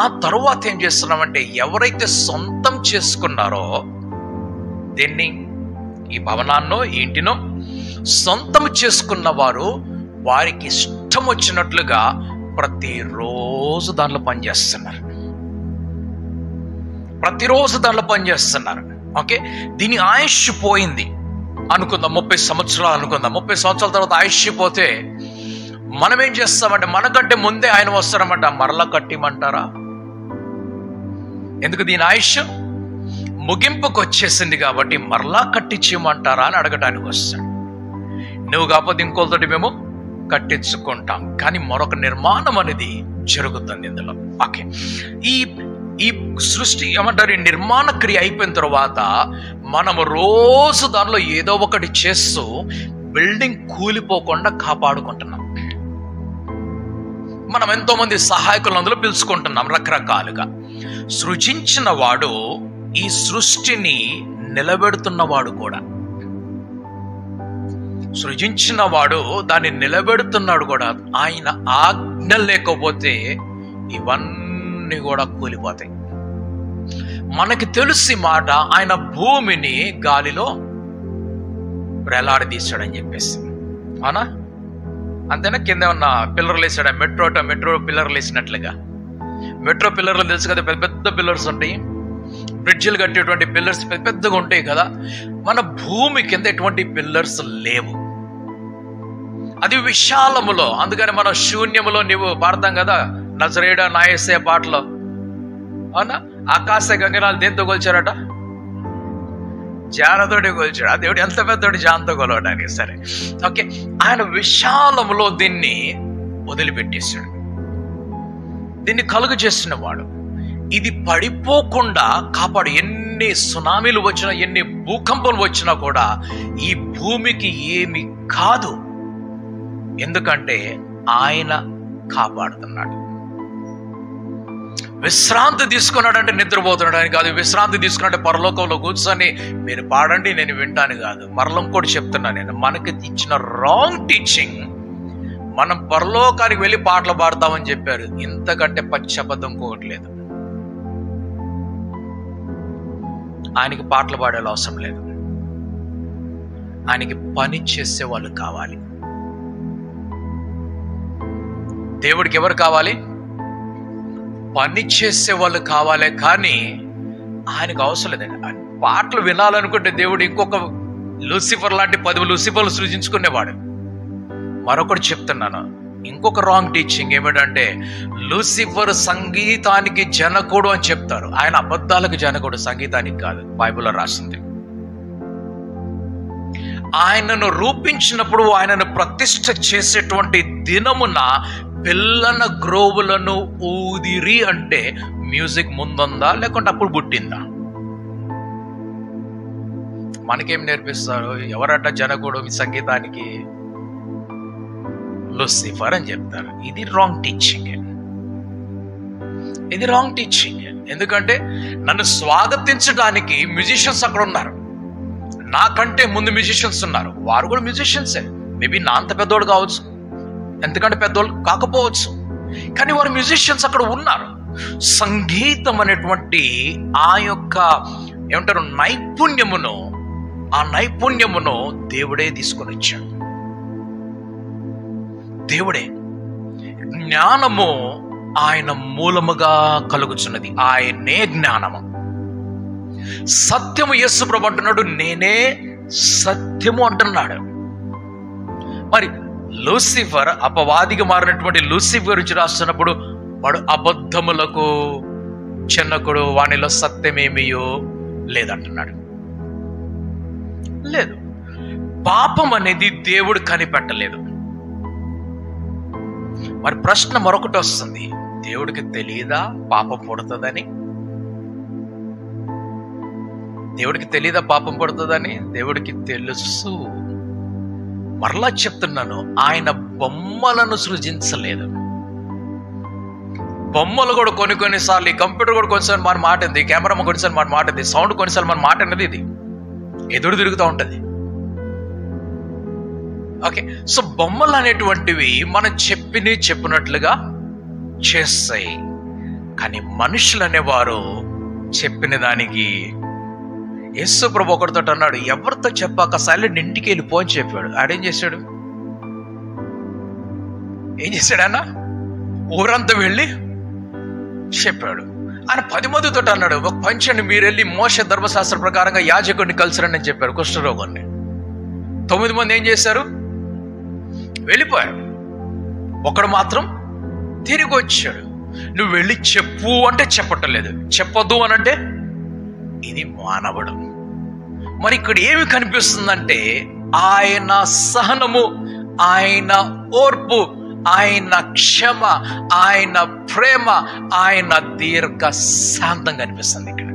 ఆ తర్వాత ఏం చేస్తున్నామంటే, ఎవరైతే సొంతం చేసుకున్నారో దీన్ని, ఈ భవనాన్నో ఈ ఇంటినో సొంతం చేసుకున్న వారు వారికి ఇష్టం వచ్చినట్లుగా ప్రతిరోజు దానిలో పనిచేస్తున్నారు. ప్రతిరోజు దానిలో పనిచేస్తున్నారు. ఓకే, దీని ఆయుష్ పోయింది అనుకుందాం, 30 సంవత్సరాలు అనుకుందాం. 30 సంవత్సరాల తర్వాత ఆయుష్ పోతే మనం ఏం చేస్తామంటే మనకంటే ముందే ఆయన వస్తారన్నమాట. మరలా కట్టిమంటారా? ఎందుకు? దీని ఆయుష్ ముగింపుకు వచ్చేసింది కాబట్టి మరలా కట్టించమంటారా అని అడగటానికి వస్తాడు. నువ్వు కాకపోతే ఇంకోతోటి మేము కట్టించుకుంటాం, కానీ మరొక నిర్మాణం అనేది జరుగుతుంది ఇందులో. ఓకే, ఈ సృష్టి ఏమంటారు, ఈ నిర్మాణ క్రియ అయిపోయిన తర్వాత మనము రోజు దానిలో ఏదో ఒకటి చేస్తూ బిల్డింగ్ కూలిపోకుండా కాపాడుకుంటున్నాం. మనం ఎంతో మంది సహాయకులను అందులో పిలుచుకుంటున్నాం రకరకాలుగా. సృజించిన వాడు ఈ సృష్టిని నిలబెడుతున్నవాడు కూడా, సృజించిన వాడు దాన్ని నిలబెడుతున్నాడు కూడా. ఆయన ఆజ్ఞ లేకపోతే ఇవన్నీ కూడా కూలిపోతాయి. మనకి తెలిసి మాట, ఆయన భూమిని గాలిలో వేలాడదీశాడని చెప్పేసి, అవునా? అంతేనా? కింద ఉన్న పిల్లర్లు వేసాడా? మెట్రో పిల్లర్లు వేసినట్లుగా. మెట్రో పిల్లర్లు తెలుసు కదా, పెద్ద పెద్ద పిల్లర్స్ ఉంటాయి. బ్రిడ్జిలు కట్టేటువంటి పిల్లర్స్ పెద్ద పెద్దగా ఉంటాయి కదా. మన భూమి కింద ఎటువంటి పిల్లర్స్ లేవు, అది విశాలములో. అందుకని మనం శూన్యములో నీవు పాడతాం కదా, నజరేయుడా నా యేసయ్య పాటలో, అవునా? ఆకాశ గగనాలు దేంతో కొలిచారట? జానతోటి కొలిచాడు. ఆ దేవుడు ఎంత పెద్దోడు జానతో కొలవడానికి. సరే, ఓకే, ఆయన విశాలములో దీన్ని వదిలిపెట్టేశాడు, దీన్ని కలుగు చేసిన వాడు. ఇది పడిపోకుండా కాపాడు. ఎన్ని సునామీలు వచ్చినా, ఎన్ని భూకంపాలు వచ్చినా కూడా ఈ భూమికి ఏమి కాదు. ఎందుకంటే ఆయన కాపాడుతున్నాడు. విశ్రాంతి తీసుకున్నాడు అంటే నిద్రపోతున్నాడు అని కాదు. విశ్రాంతి తీసుకున్నాడు పరలోకంలో కూర్చొని మీరు పాడండి నేను వింటాను కాదు. మరలం కూడా చెప్తున్నా నేను, మనకి ఇచ్చిన రాంగ్ టీచింగ్, మనం పరలోకానికి వెళ్ళి పాటలు పాడతామని చెప్పారు. ఇంతకంటే పచ్చబద్ధం కోవట్లేదు. ఆయనకి పాటలు పాడే అవసరం లేదు, ఆయనకి పని చేసే వాళ్ళు కావాలి. దేవుడికి ఎవరు కావాలి? పని చేసే వాళ్ళు కావాలి. కానీ ఆయనకు అవసరం లేదండి. పాటలు వినాలనుకుంటే దేవుడు ఇంకొక లూసిఫర్ లాంటి 10 లూసిఫర్లు సృజించుకునేవాడు. మరొకటి చెప్తున్నాను, ఇంకొక రాంగ్ టీచింగ్ ఏమిటంటే లూసిఫర్ సంగీతానికి జనకుడు అని చెప్తారు. ఆయన అబద్ధాలకు జనకుడు, సంగీతానికి కాదు. బైబిల్లో రాసింది. ఆయనను రూపించినప్పుడు, ఆయనను ప్రతిష్ఠ చేసేటువంటి దినమున పిల్లన గ్రోవులను ఊదిరి అంటే మ్యూజిక్ ముందుందా లేకుంటే అప్పుడు పుట్టిందా? మనకేం నేర్పిస్తారు? ఎవరట జనకుడు సంగీతానికి? లూసిఫర్ అని చెప్తారు. ఇది రాంగ్ టీచింగ్, ఇది రాంగ్ టీచింగ్. ఎందుకంటే నన్ను స్వాగతించడానికి మ్యూజిషియన్స్ అక్కడ ఉన్నారు, నాకంటే ముందు మ్యూజిషియన్స్ ఉన్నారు. వారు కూడా మ్యూజిషియన్సే. మేబీ నా అంత పెద్దోడు కావచ్చు, ఎందుకంటే పెద్దోళ్ళు కాకపోవచ్చు, కానీ వారు మ్యూజిషియన్స్ అక్కడ ఉన్నారు. సంగీతం అనేటువంటి ఆ యొక్క ఏమంటారు నైపుణ్యమును, ఆ నైపుణ్యమును దేవుడే తీసుకొని వచ్చాడు. దేవుడే. జ్ఞానము ఆయన మూలముగా కలుగుచున్నది, ఆయనే జ్ఞానము. సత్యము యేసు ప్రభు అంటున్నాడు, నేనే సత్యము అంటున్నాడు. మరి లూసిఫర్, అపవాదిగా మారినటువంటి లూసిఫర్ గురించి రాస్తున్నప్పుడు వాడు అబద్ధములకు చెన్నకుడు, వానిలో సత్యమేమియో లేదంటున్నాడు. లేదు, పాపం అనేది దేవుడు కనిపెట్టలేదు. మరి ప్రశ్న మరొకటి వస్తుంది, దేవుడికి తెలియదా పాపం పుడుతుందని? దేవుడికి తెలియదా పాపం పుడుతుందని? దేవుడికి తెలుసు. మరలా చెప్తున్నాను, ఆయన బొమ్మలను సృజించలేదు. బొమ్మలు కూడా కొన్నిసార్లు, ఈ కంప్యూటర్ కూడా కొన్నిసార్లు మన మాట ఉంది, కెమెరా కొన్నిసార్లు మన మాట ఉంది, సౌండ్ కొన్నిసార్లు మన మాట అనేది ఇది ఎదురు తిరుగుతూ ఉంటుంది. ఓకే, సో బొమ్మలు అనేటువంటివి మనం చెప్పినట్లుగా చేస్తాయి. కానీ మనుషులు అనేవారు చెప్పిన దానికి, యేసు ప్రభు ఒకరితో అన్నాడు, ఎవరితో చెప్పాక సైలెంట్ ఇంటికి వెళ్ళిపో అని చెప్పాడు. ఆడేం చేశాడు? ఏం చేశాడు? ఆయన ఊరంతా వెళ్ళి చెప్పాడు. ఆయన 10 మందితో అన్నాడు, ఒక పంచండి, మీరు వెళ్ళి మోషే ధర్మశాస్త్ర ప్రకారంగా యాజకుడిని కలిసిరండి అని చెప్పారు కుష్ఠరోగాన్ని. 9 మంది ఏం చేశారు? వెళ్ళిపోయారు. ఒకడు మాత్రం తిరిగి వచ్చాడు. నువ్వు వెళ్ళి చెప్పు అంటే చెప్పటం లేదు, చెప్పొద్దు అని అంటే ఇది మానవుడు. మరి ఇక్కడ ఏమి కనిపిస్తుందంటే ఆయన సహనము, ఆయన ఓర్పు, ఆయన క్షమ, ఆయన ప్రేమ, ఆయన దీర్ఘ శాంతం కనిపిస్తుంది ఇక్కడ.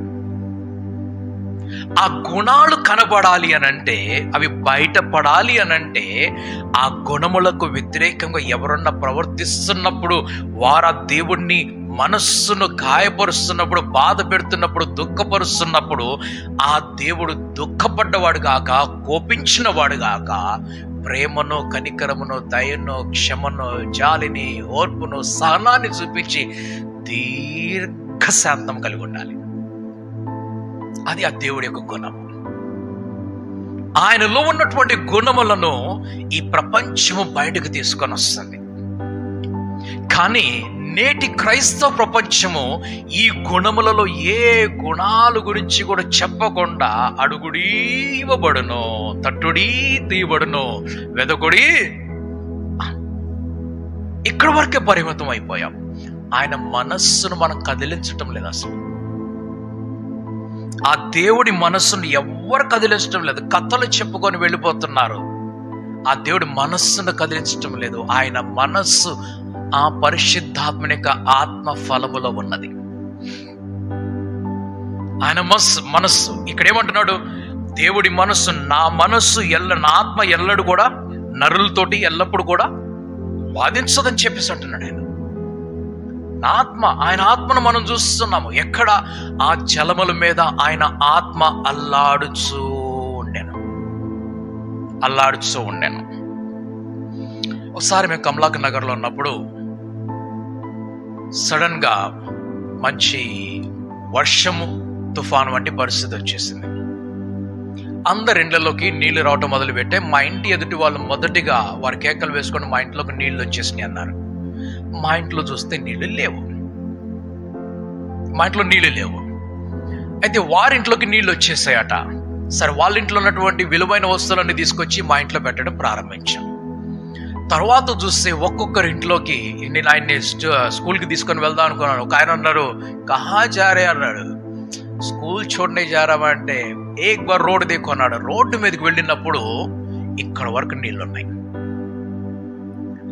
ఆ గుణాలు కనబడాలి అనంటే, అవి బయటపడాలి అనంటే, ఆ గుణములకు వ్యతిరేకంగా ఎవరన్నా ప్రవర్తిస్తున్నప్పుడు, వారు ఆ దేవుణ్ణి మనస్సును గాయపరుస్తున్నప్పుడు, బాధ పెడుతున్నప్పుడు, దుఃఖపరుస్తున్నప్పుడు, ఆ దేవుడు దుఃఖపడ్డవాడు గాక, కోపించిన వాడు గాక, ప్రేమను, కనికరమును, దయను, క్షమను, జాలిని, ఓర్పును, సహనాన్ని చూపించి దీర్ఘశాంతం కలిగి ఉండాలి. అది ఆ దేవుడి యొక్క గుణం. ఆయనలో ఉన్నటువంటి గుణములను ఈ ప్రపంచము బయటకు తీసుకొని వస్తుంది. కానీ నేటి క్రైస్తవ ప్రపంచము ఈ గుణములలో ఏ గుణాల గురించి కూడా చెప్పకుండా అడుగుడీ ఇవ్వబడును, తట్టుడీ తీయబడును, వెదకుడి, ఇక్కడ వరకే పరిమితం అయిపోయాం. ఆయన మనస్సును మనం కదిలించటం లేదు. అసలు ఆ దేవుడి మనస్సును ఎవ్వరు కదిలించడం లేదు. కథలు చెప్పుకొని వెళ్ళిపోతున్నారు. ఆ దేవుడి మనస్సును కదిలించటం లేదు. ఆయన మనస్సు ఆ పరిశుద్ధాత్మని యొక్క ఆత్మ ఫలములో ఉన్నది. ఆయన మనస్సు ఇక్కడ ఏమంటున్నాడు? దేవుడి మనస్సు, నా మనస్సు నా ఆత్మ ఎల్లడు కూడా నరులతోటి ఎల్లప్పుడు కూడా వాదించదని చెప్పేసి అంటున్నాడు ఆయన. ఆత్మ, ఆయన ఆత్మను మనం చూస్తున్నాము. ఎక్కడ? ఆ జలముల మీద ఆయన ఆత్మ అల్లాడుచూ ఉండెను. ఒకసారి మేము కమలాకర్ నగర్లో ఉన్నప్పుడు సడన్ గా మంచి వర్షము, తుఫాను వంటి పరిస్థితి వచ్చేసింది. అందరి ఇండ్లలోకి నీళ్లు రావటం మొదలు పెట్టే. మా ఇంటి ఎదుటి వాళ్ళు మొదటిగా వారి కేకలు వేసుకొని మా ఇంట్లోకి నీళ్లు వచ్చేసినాయి అన్నారు. మా ఇంట్లో చూస్తే నీళ్లు లేవు. అయితే వారింట్లోకి నీళ్లు వచ్చేసాయట. సరే, వాళ్ళ ఇంట్లో ఉన్నటువంటి విలువైన వస్తువులన్నీ తీసుకొచ్చి మా ఇంట్లో పెట్టడం ప్రారంభించాం. తర్వాత చూస్తే ఒక్కొక్కరి ఇంట్లోకి, నేను ఆయన్ని స్కూల్కి తీసుకొని వెళ్దాం అనుకున్నాను. ఒక ఆయన అన్నారు, కహా జారే అన్నాడు. స్కూల్ చూడనే జారామంటే ఏక్ బార్ రోడ్డు దిక్కున్నాడు. రోడ్డు మీదకి వెళ్ళినప్పుడు ఇక్కడ వరకు నీళ్లున్నాయి.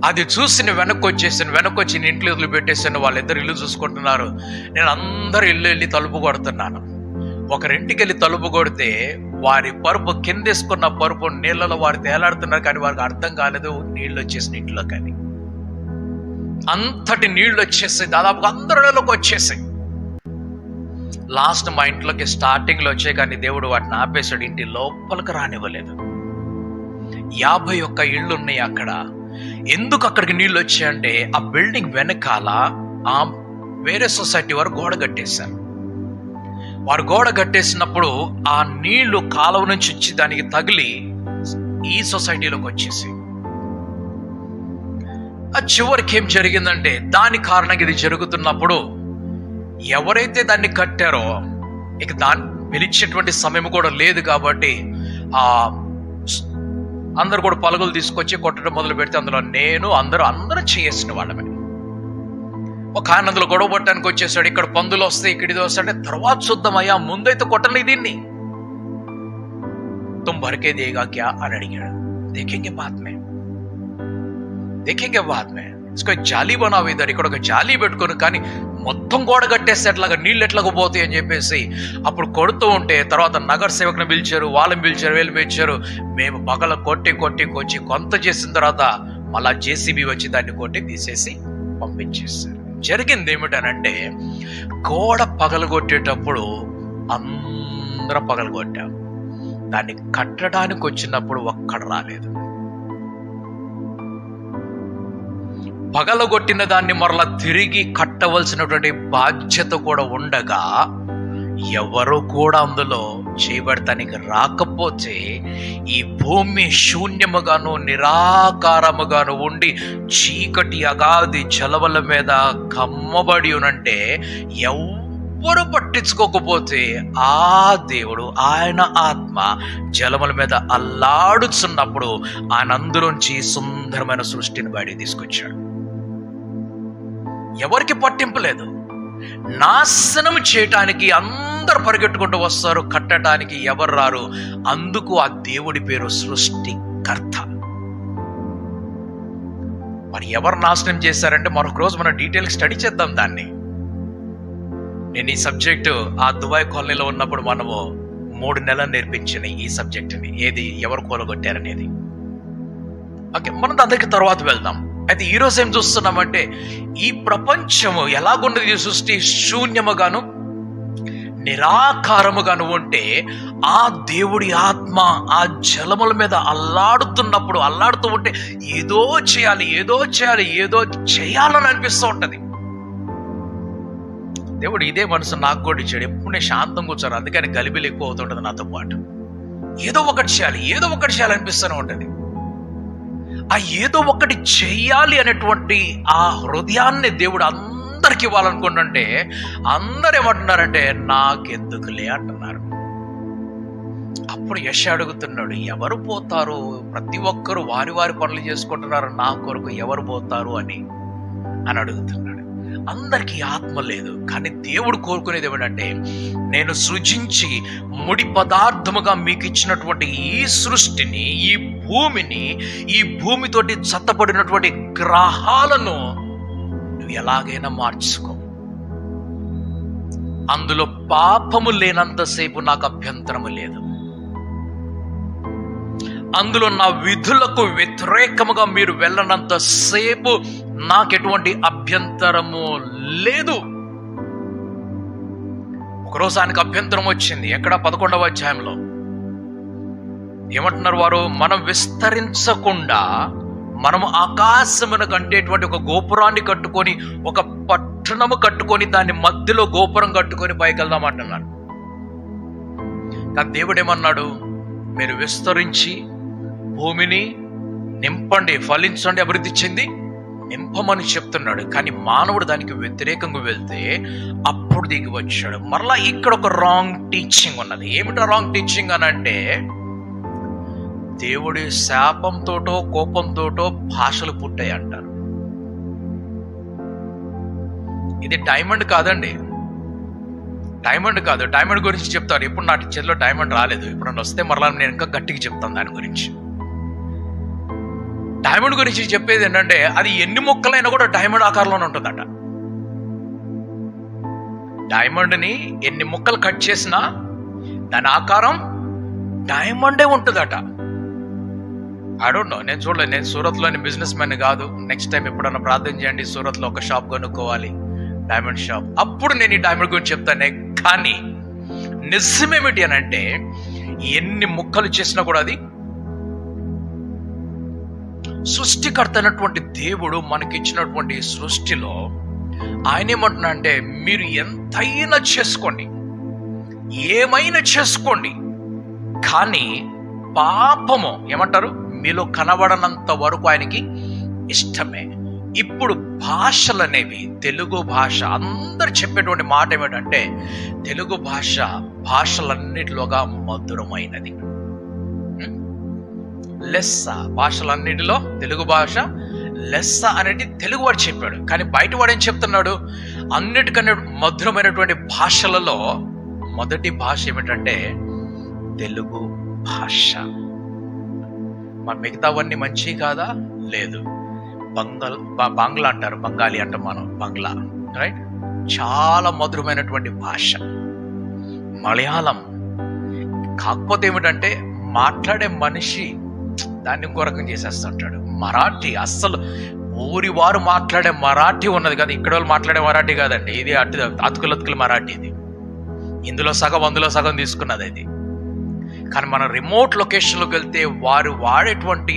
అది చూసి నేను వెనక్కి వచ్చి ఇంట్లో ఇల్లు పెట్టేసాను. వాళ్ళిద్దరు ఇల్లు చూసుకుంటున్నారు. నేను అందరు ఇల్లు వెళ్ళి తలుపు కొడుతున్నాను. ఒకరింటికి వెళ్ళి తలుపు కొడితే వారి పరుపు కిందేసుకున్న పరుపు నీళ్ళలో వారు తేలాడుతున్నారు. కానీ వారికి అర్థం కాలేదు నీళ్ళు వచ్చేసిన ఇంట్లో. కానీ అంతటి నీళ్లు వచ్చేసాయి. దాదాపుగా అందరిలోకి వచ్చేసాయి. లాస్ట్ మా ఇంట్లోకి స్టార్టింగ్ లో వచ్చాయి, కానీ దేవుడు వాటిని ఆపేశాడు. ఇంటి లోపలికి రానివ్వలేదు. 51 ఇళ్ళు ఉన్నాయి అక్కడ. ఎందుకు అక్కడికి నీళ్ళు వచ్చాయంటే, ఆ బిల్డింగ్ వెనకాల ఆ వేరే సొసైటీ వారు గోడ కట్టేశారు. వారు గోడ కట్టేసినప్పుడు ఆ నీళ్లు కాలువ నుంచి వచ్చి దానికి తగిలి ఈ సొసైటీలోకి వచ్చేసి, ఆ చివరికి ఏం జరిగిందంటే, దాని కారణంగా ఇది జరుగుతున్నప్పుడు ఎవరైతే దాన్ని కట్టారో ఇక దాన్ని పిలిచేటువంటి సమయం కూడా లేదు. కాబట్టి ఆ అందరు కూడా పలుగులు తీసుకొచ్చి కొట్టడం మొదలు పెడితే అందులో నేను అందరూ చేసిన వాళ్ళమే. ఒక ఆయన అందులో గొడవ పట్టడానికి వచ్చేసాడు. ఇక్కడ పందులు వస్తాయి, ఇక్కడ ఇది వస్తాయంటే, తర్వాత చూద్దామయ్యా, ముందైతే కొట్టని దీన్ని, తుమ్ భరకే దేగా క్యా అని అడిగాడు. దేఖేంగే బాద్ మే इसको జాలీ బనావు ఇద్దరు. ఇక్కడ ఒక జాలీ పెట్టుకొని, కానీ మొత్తం గోడ కట్టేస్తే ఎట్లాగా నీళ్ళు ఎట్లాగ పోతాయి అని చెప్పేసి అప్పుడు కొడుతూ ఉంటే, తర్వాత నగర సేవకుని పిలిచారు, వాళ్ళని పిలిచారు, వీళ్ళు పిలిచారు. మేము పగల కొట్టి కొంత చేసిన తర్వాత మళ్ళా జేసీబీ వచ్చి దాన్ని కొట్టి తీసేసి పంపించేస్తారు. జరిగింది ఏమిటనంటే, గోడ పగలగొట్టేటప్పుడు అందరం పగలగొట్టాం. దాన్ని కట్టడానికి వచ్చినప్పుడు ఒక్కడు రాలేదు. పగలగొట్టిన దాన్ని మరలా తిరిగి కట్టవలసినటువంటి బాధ్యత కూడా ఉండగా ఎవరు కూడా అందులో చేయబడటానికి రాకపోతే ఈ భూమి శూన్యముగాను నిరాకారముగాను ఉండి చీకటి అగాధి జలవల మీద కమ్మబడి ఉనంటే ఎవ్వరు పట్టించుకోకపోతే ఆ దేవుడు, ఆయన ఆత్మ జలముల మీద అల్లాడుచున్నప్పుడు ఆయన అందులోంచి సుందరమైన సృష్టిని బయటికి తీసుకొచ్చాడు. ఎవరికి పట్టింపు లేదు. నాశనం చేయటానికి అందరు పరిగెట్టుకుంటూ వస్తారు, కట్టడానికి ఎవరు రారు. అందుకు ఆ దేవుడి పేరు సృష్టికర్త. మరి ఎవరు నాశనం చేశారంటే మరొక రోజు మనం డీటెయిల్ స్టడీ చేద్దాం దాన్ని. నేను ఈ సబ్జెక్టు ఆ దుబాయ్ కాలనీలో ఉన్నప్పుడు మనము 3 నెలలు నేర్పించిన ఈ సబ్జెక్టుని, ఏది ఎవరు కూలగొట్టారనేది. ఓకే, మనం అందరికి తర్వాత వెళ్దాం. అయితే ఈరోజు ఏం చూస్తున్నామంటే, ఈ ప్రపంచము ఎలాగున్నది, సృష్టి శూన్యముగాను నిరాకారముగాను ఉంటే ఆ దేవుడి ఆత్మ ఆ జలముల మీద అల్లాడుతూ ఉంటే ఏదో చేయాలని అనిపిస్తూ ఉంటది. దేవుడు ఇదే మనసు నాకు కూడా ఇచ్చాడు. ఎప్పుడు నేను శాంతం కూర్చోను, అందుకని గలిబిలు ఎక్కువ అవుతుంటది నాతో పాటు. ఏదో ఒకటి చేయాలి అనిపిస్తూనే ఉంటది. ఆ ఏదో ఒకటి చెయ్యాలి అనేటువంటి ఆ హృదయాన్ని దేవుడు అందరికి ఇవ్వాలనుకుంటుంటే అందరు ఏమంటున్నారంటే నాకెందుకులే అంటున్నారు. అప్పుడు యెషయా అడుగుతున్నాడు, ఎవరు పోతారు? ప్రతి ఒక్కరు వారి పనులు చేసుకుంటున్నారు, నా కొరకు ఎవరు పోతారు అని అడుగుతున్నాడు. అందరికీ ఆత్మ లేదు, కానీ దేవుడు కోరుకునేది ఏమిటంటే, నేను సృజించి ముడి పదార్థముగా మీకు ఇచ్చినటువంటి ఈ సృష్టిని, ఈ భూమిని, ఈ భూమితోటి జతపడినటువంటి గ్రహాలను నువ్వు ఎలాగైనా మార్చుకో. అందులో పాపము లేనంతసేపు నాకు అభ్యంతరము లేదు. అందులో నా విధులకు వ్యతిరేకముగా మీరు వెళ్ళనంత సేపు నాకెటువంటి అభ్యంతరము లేదు. ఒకరోజు ఆయనకు అభ్యంతరం వచ్చింది. ఎక్కడ? 11వ అధ్యాయంలో ఏమంటున్నారు వారు? మనం విస్తరించకుండా మనము ఆకాశమును కంటేటువంటి ఒక గోపురాన్ని కట్టుకొని, ఒక పట్టణము కట్టుకొని, దాని మధ్యలో గోపురం కట్టుకొని పైకి వెళ్దాం అంటున్నాడు. కానీ దేవుడు ఏమన్నాడు? మీరు విస్తరించి భూమిని నింపండి, ఫలించండి, అభివృద్ధి చెంది నింపమని చెప్తున్నాడు. కానీ మానవుడు దానికి వ్యతిరేకంగా వెళ్తే అప్పుడు దిగి వచ్చాడు. మరలా ఇక్కడ ఒక రాంగ్ టీచింగ్ ఉన్నది. ఏమిటో రాంగ్ టీచింగ్ అని అంటే, దేవుడి శాపంతోటో కోపంతోటో భాషలు పుట్టాయి అంటారు. ఇది డైమండ్ కాదండి, డైమండ్ కాదు. డైమండ్ గురించి చెప్తారు. ఇప్పుడు నా చేతిలో డైమండ్ రాలేదు, ఇప్పుడు వస్తే మరలా నేను ఇంకా గట్టిగా చెప్తాను దాని గురించి. డైమండ్ గురించి చెప్పేది ఏంటంటే, అది ఎన్ని ముక్కలైనా కూడా డైమండ్ ఆకారంలోనే ఉంటుందట. డైమండ్ని ఎన్ని ముక్కలు కట్ చేసినా దాని ఆకారం డైమండే ఉంటుందట. ఐ డోంట్ నో, నేను చూడలేదు. నేను సూరత్లోని బిజినెస్ మ్యాన్ కాదు. నెక్స్ట్ టైం ఎప్పుడన్నా ప్రార్థన చేయండి, సూరత్లో ఒక షాప్ కొనుక్కోవాలి, డైమండ్ షాప్, అప్పుడు నేను ఈ డైమండ్ గురించి చెప్తానే. కానీ నిజమేమిటి అని అంటే, ఎన్ని ముక్కలు చేసినా కూడా అది సృష్టికర్త అయినటువంటి దేవుడు మనకిచ్చినటువంటి సృష్టిలో ఆయన ఏమంటున్నా అంటే, మీరు ఎంతైనా చేసుకోండి, ఏమైనా చేసుకోండి, కానీ పాపము ఏమంటారు మీలో కనబడనంత వరకు ఆయనకి ఇష్టమే. ఇప్పుడు భాషలు అనేవి, తెలుగు భాష అందరు చెప్పేటువంటి మాట ఏమిటంటే, తెలుగు భాష భాషలన్నిటిలోగా మధురమైనది. లెస్స, భాషలన్నిటిలో తెలుగు భాష లెస్స అనేది తెలుగు వాడు చెప్పాడు. కానీ బయట వాడు ఏం చెప్తున్నాడు? అన్నిటికన్నా మధురమైనటువంటి భాషలలో మొదటి భాష ఏమిటంటే తెలుగు భాష. మన మిగతావన్నీ మంచి కాదా? లేదు. బంగ్లా అంటారు, బంగాళీ అంటాం మనం, బంగ్లా, రైట్? చాలా మధురమైనటువంటి భాష. మలయాళం, కాకపోతే ఏమిటంటే మాట్లాడే మనిషి దాన్ని ఇంకో రకం చేసేస్తుంటాడు. మరాఠీ, అస్సలు ఊరి వారు మాట్లాడే మరాఠీ ఉన్నది కదా, ఇక్కడ వాళ్ళు మాట్లాడే మరాఠీ కాదండి. ఇది అతుకులతుకుల మరాఠీ. ఇది ఇందులో సగం అందులో సగం తీసుకున్నది ఇది. కానీ మనం రిమోట్ లొకేషన్లోకి వెళ్తే వారు వాడేటువంటి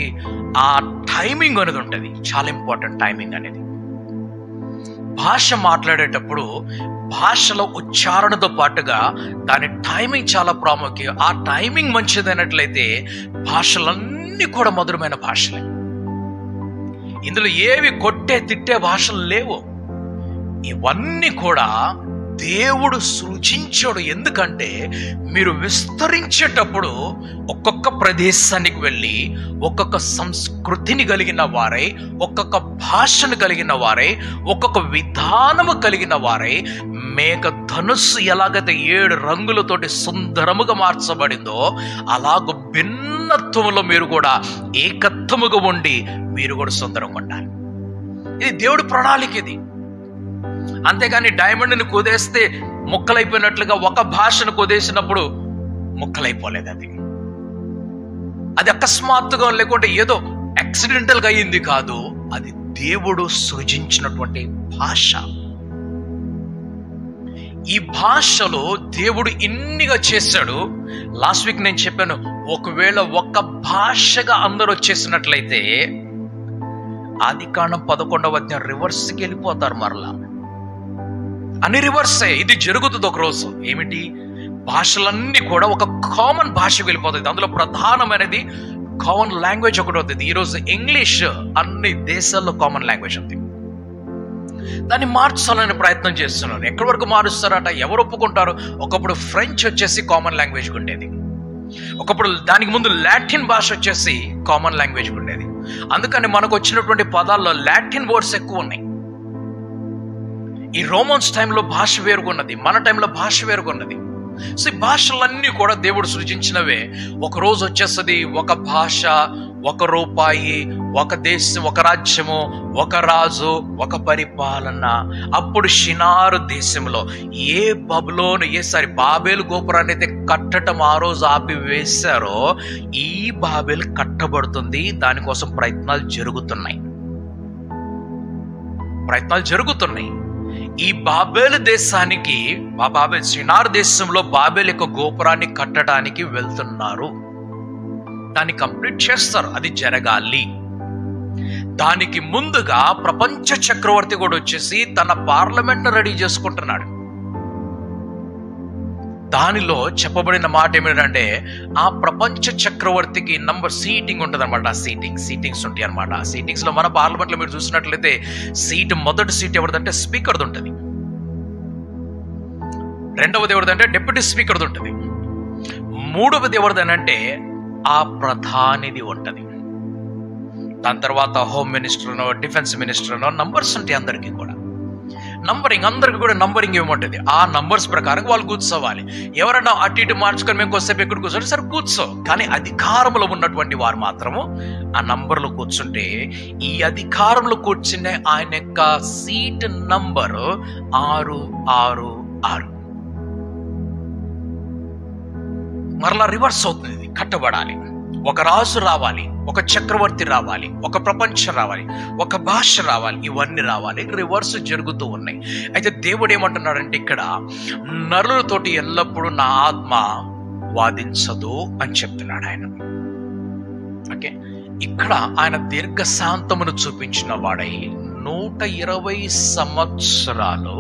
ఆ టైమింగ్ అనేది ఉంటుంది, చాలా ఇంపార్టెంట్ టైమింగ్ అనేది. భాష మాట్లాడేటప్పుడు భాషలో ఉచ్చారణతో పాటుగా దాని టైమింగ్ చాలా ప్రాముఖ్యం. ఆ టైమింగ్ మంచిదైనట్లయితే భాషలన్నీ కూడా మధురమైన భాషలే. ఇందులో ఏవి కొట్టే తిట్టే భాషలు లేవు. ఇవన్నీ కూడా దేవుడు సృజించాడు. ఎందుకంటే మీరు విస్తరించేటప్పుడు ఒక్కొక్క ప్రదేశానికి వెళ్ళి ఒక్కొక్క సంస్కృతిని కలిగిన వారై, ఒక్కొక్క భాషను కలిగిన వారై, ఒక్కొక్క విధానము కలిగిన వారై, మేఘ ధనుస్సు ఎలాగైతే 7 రంగులతోటి సుందరముగా మార్చబడిందో అలాగ భిన్నత్వంలో మీరు కూడా ఏకత్వముగా ఉండి మీరు కూడా సుందరంగా ఉండాలి. ఇది దేవుడి ప్రణాళిక. ఇది అంతేగాని డైమండ్ని కుదేస్తే ముక్కలైపోయినట్లుగా ఒక భాషను కుదేసినప్పుడు ముక్కలైపోలేదు. అది అకస్మాత్తుగా లేకుంటే ఏదో యాక్సిడెంటల్ గా అయింది కాదు. అది దేవుడు సృజించినటువంటి భాష. ఈ భాషలో దేవుడు ఇన్నిగా చేశాడు. లాస్ట్ వీక్ నేను చెప్పాను, ఒకవేళ ఒక భాషగా అందరూ వచ్చేసినట్లయితే ఆదికాండం 11వ అధ్యాయం రివర్స్కి వెళ్ళిపోతారు. మరలా అన్ని రివర్సే. ఇది జరుగుతుంది ఒక రోజు. ఏమిటి? భాషలన్నీ కూడా ఒక కామన్ భాషకు వెళ్ళిపోతుంది. అందులో ప్రధానమైనది కామన్ లాంగ్వేజ్ ఒకటి అవుతుంది. ఈరోజు ఇంగ్లీష్ అన్ని దేశాల్లో కామన్ లాంగ్వేజ్ ఉంది. దాన్ని మార్చాలని ప్రయత్నం చేస్తున్నారు. ఎక్కడి వరకు మారుస్తారట? ఎవరు ఒప్పుకుంటారు? ఒకప్పుడు ఫ్రెంచ్ వచ్చేసి కామన్ లాంగ్వేజ్ ఉండేది. ఒకప్పుడు దానికి ముందు లాటిన్ భాష వచ్చేసి కామన్ లాంగ్వేజ్ ఉండేది. అందుకని మనకు వచ్చినటువంటి పదాల్లో లాటిన్ వర్డ్స్ ఎక్కువ ఉన్నాయి. ఈ రోమన్స్ టైంలో భాష వేరుగున్నది, మన టైంలో భాష వేరుగున్నది. సో ఈ భాషలన్నీ కూడా దేవుడు సృజించినవే. ఒక రోజు వచ్చేస్తుంది ఒక భాష, ఒక రూపాయి, ఒక దేశం, ఒక రాజ్యము, ఒక రాజు, ఒక పరిపాలన. అప్పుడు షినారు దేశంలో బాబేలు గోపురాన్ని అయితే కట్టడం ఆ రోజు ఆపివేశారో ఈ బాబేలు కట్టబడుతుంది. దానికోసం ప్రయత్నాలు జరుగుతున్నాయి. ఈ బాబేలు దేశానికి, షినార్ దేశంలో బాబేలు యొక్క గోపురాన్ని కట్టడానికి వెళ్తున్నారు. దాన్ని కంప్లీట్ చేస్తారు. అది జరగాలి. దానికి ముందుగా ప్రపంచ చక్రవర్తి కూడా వచ్చేసి తన పార్లమెంట్ రెడీ చేసుకుంటున్నాడు. దానిలో చెప్పబడిన మాట ఏమిటంటే ఆ ప్రపంచ చక్రవర్తికి సీటింగ్ ఉంటుంది అనమాట. సీటింగ్స్ ఉంటాయి అనమాట. ఆ సీటింగ్స్ లో మన పార్లమెంట్ లో మీరు చూసినట్లయితే మొదటి సీట్ ఎవరిదంటే స్పీకర్ది ఉంటుంది. రెండవది ఎవరిదంటే డిప్యూటీ స్పీకర్ది ఉంటుంది. మూడవది ఎవరిదనంటే ఆ ప్రధానిది ఉంటది. దాని తర్వాత హోమ్ మినిస్టర్నో, డిఫెన్స్ మినిస్టర్నో నంబర్స్ ఉంటాయి. అందరికీ కూడా నంబరింగ్ ఏముంటుంది? ఆ నంబర్స్ ప్రకారం వాళ్ళు కూర్చోవాలి. ఎవరైనా అటు ఇటు మార్చుకొని మేము కొద్దిసేపు ఎక్కడ కూర్చోండి, సరే కూర్చో. కానీ అధికారంలో ఉన్నటువంటి వారు మాత్రము ఆ నంబర్లో కూర్చుంటే ఈ అధికారంలో కూర్చునే ఆయన యొక్క సీట్ నంబరు 666. మరలా రివర్స్ అవుతుంది. కట్టబడాలి. ఒక రాజు రావాలి, ఒక చక్రవర్తి రావాలి, ఒక ప్రపంచం రావాలి, ఒక భాష రావాలి, ఇవన్నీ రావాలి. రివర్స్ జరుగుతూ ఉన్నాయి. అయితే దేవుడు ఏమంటున్నాడంటే ఇక్కడ నరులతోటి ఎల్లప్పుడూ నా ఆత్మ వాదించదు అని చెప్తున్నాడు ఆయన. ఓకే, ఇక్కడ ఆయన దీర్ఘశాంతమును చూపించిన వాడై 120 సంవత్సరాలు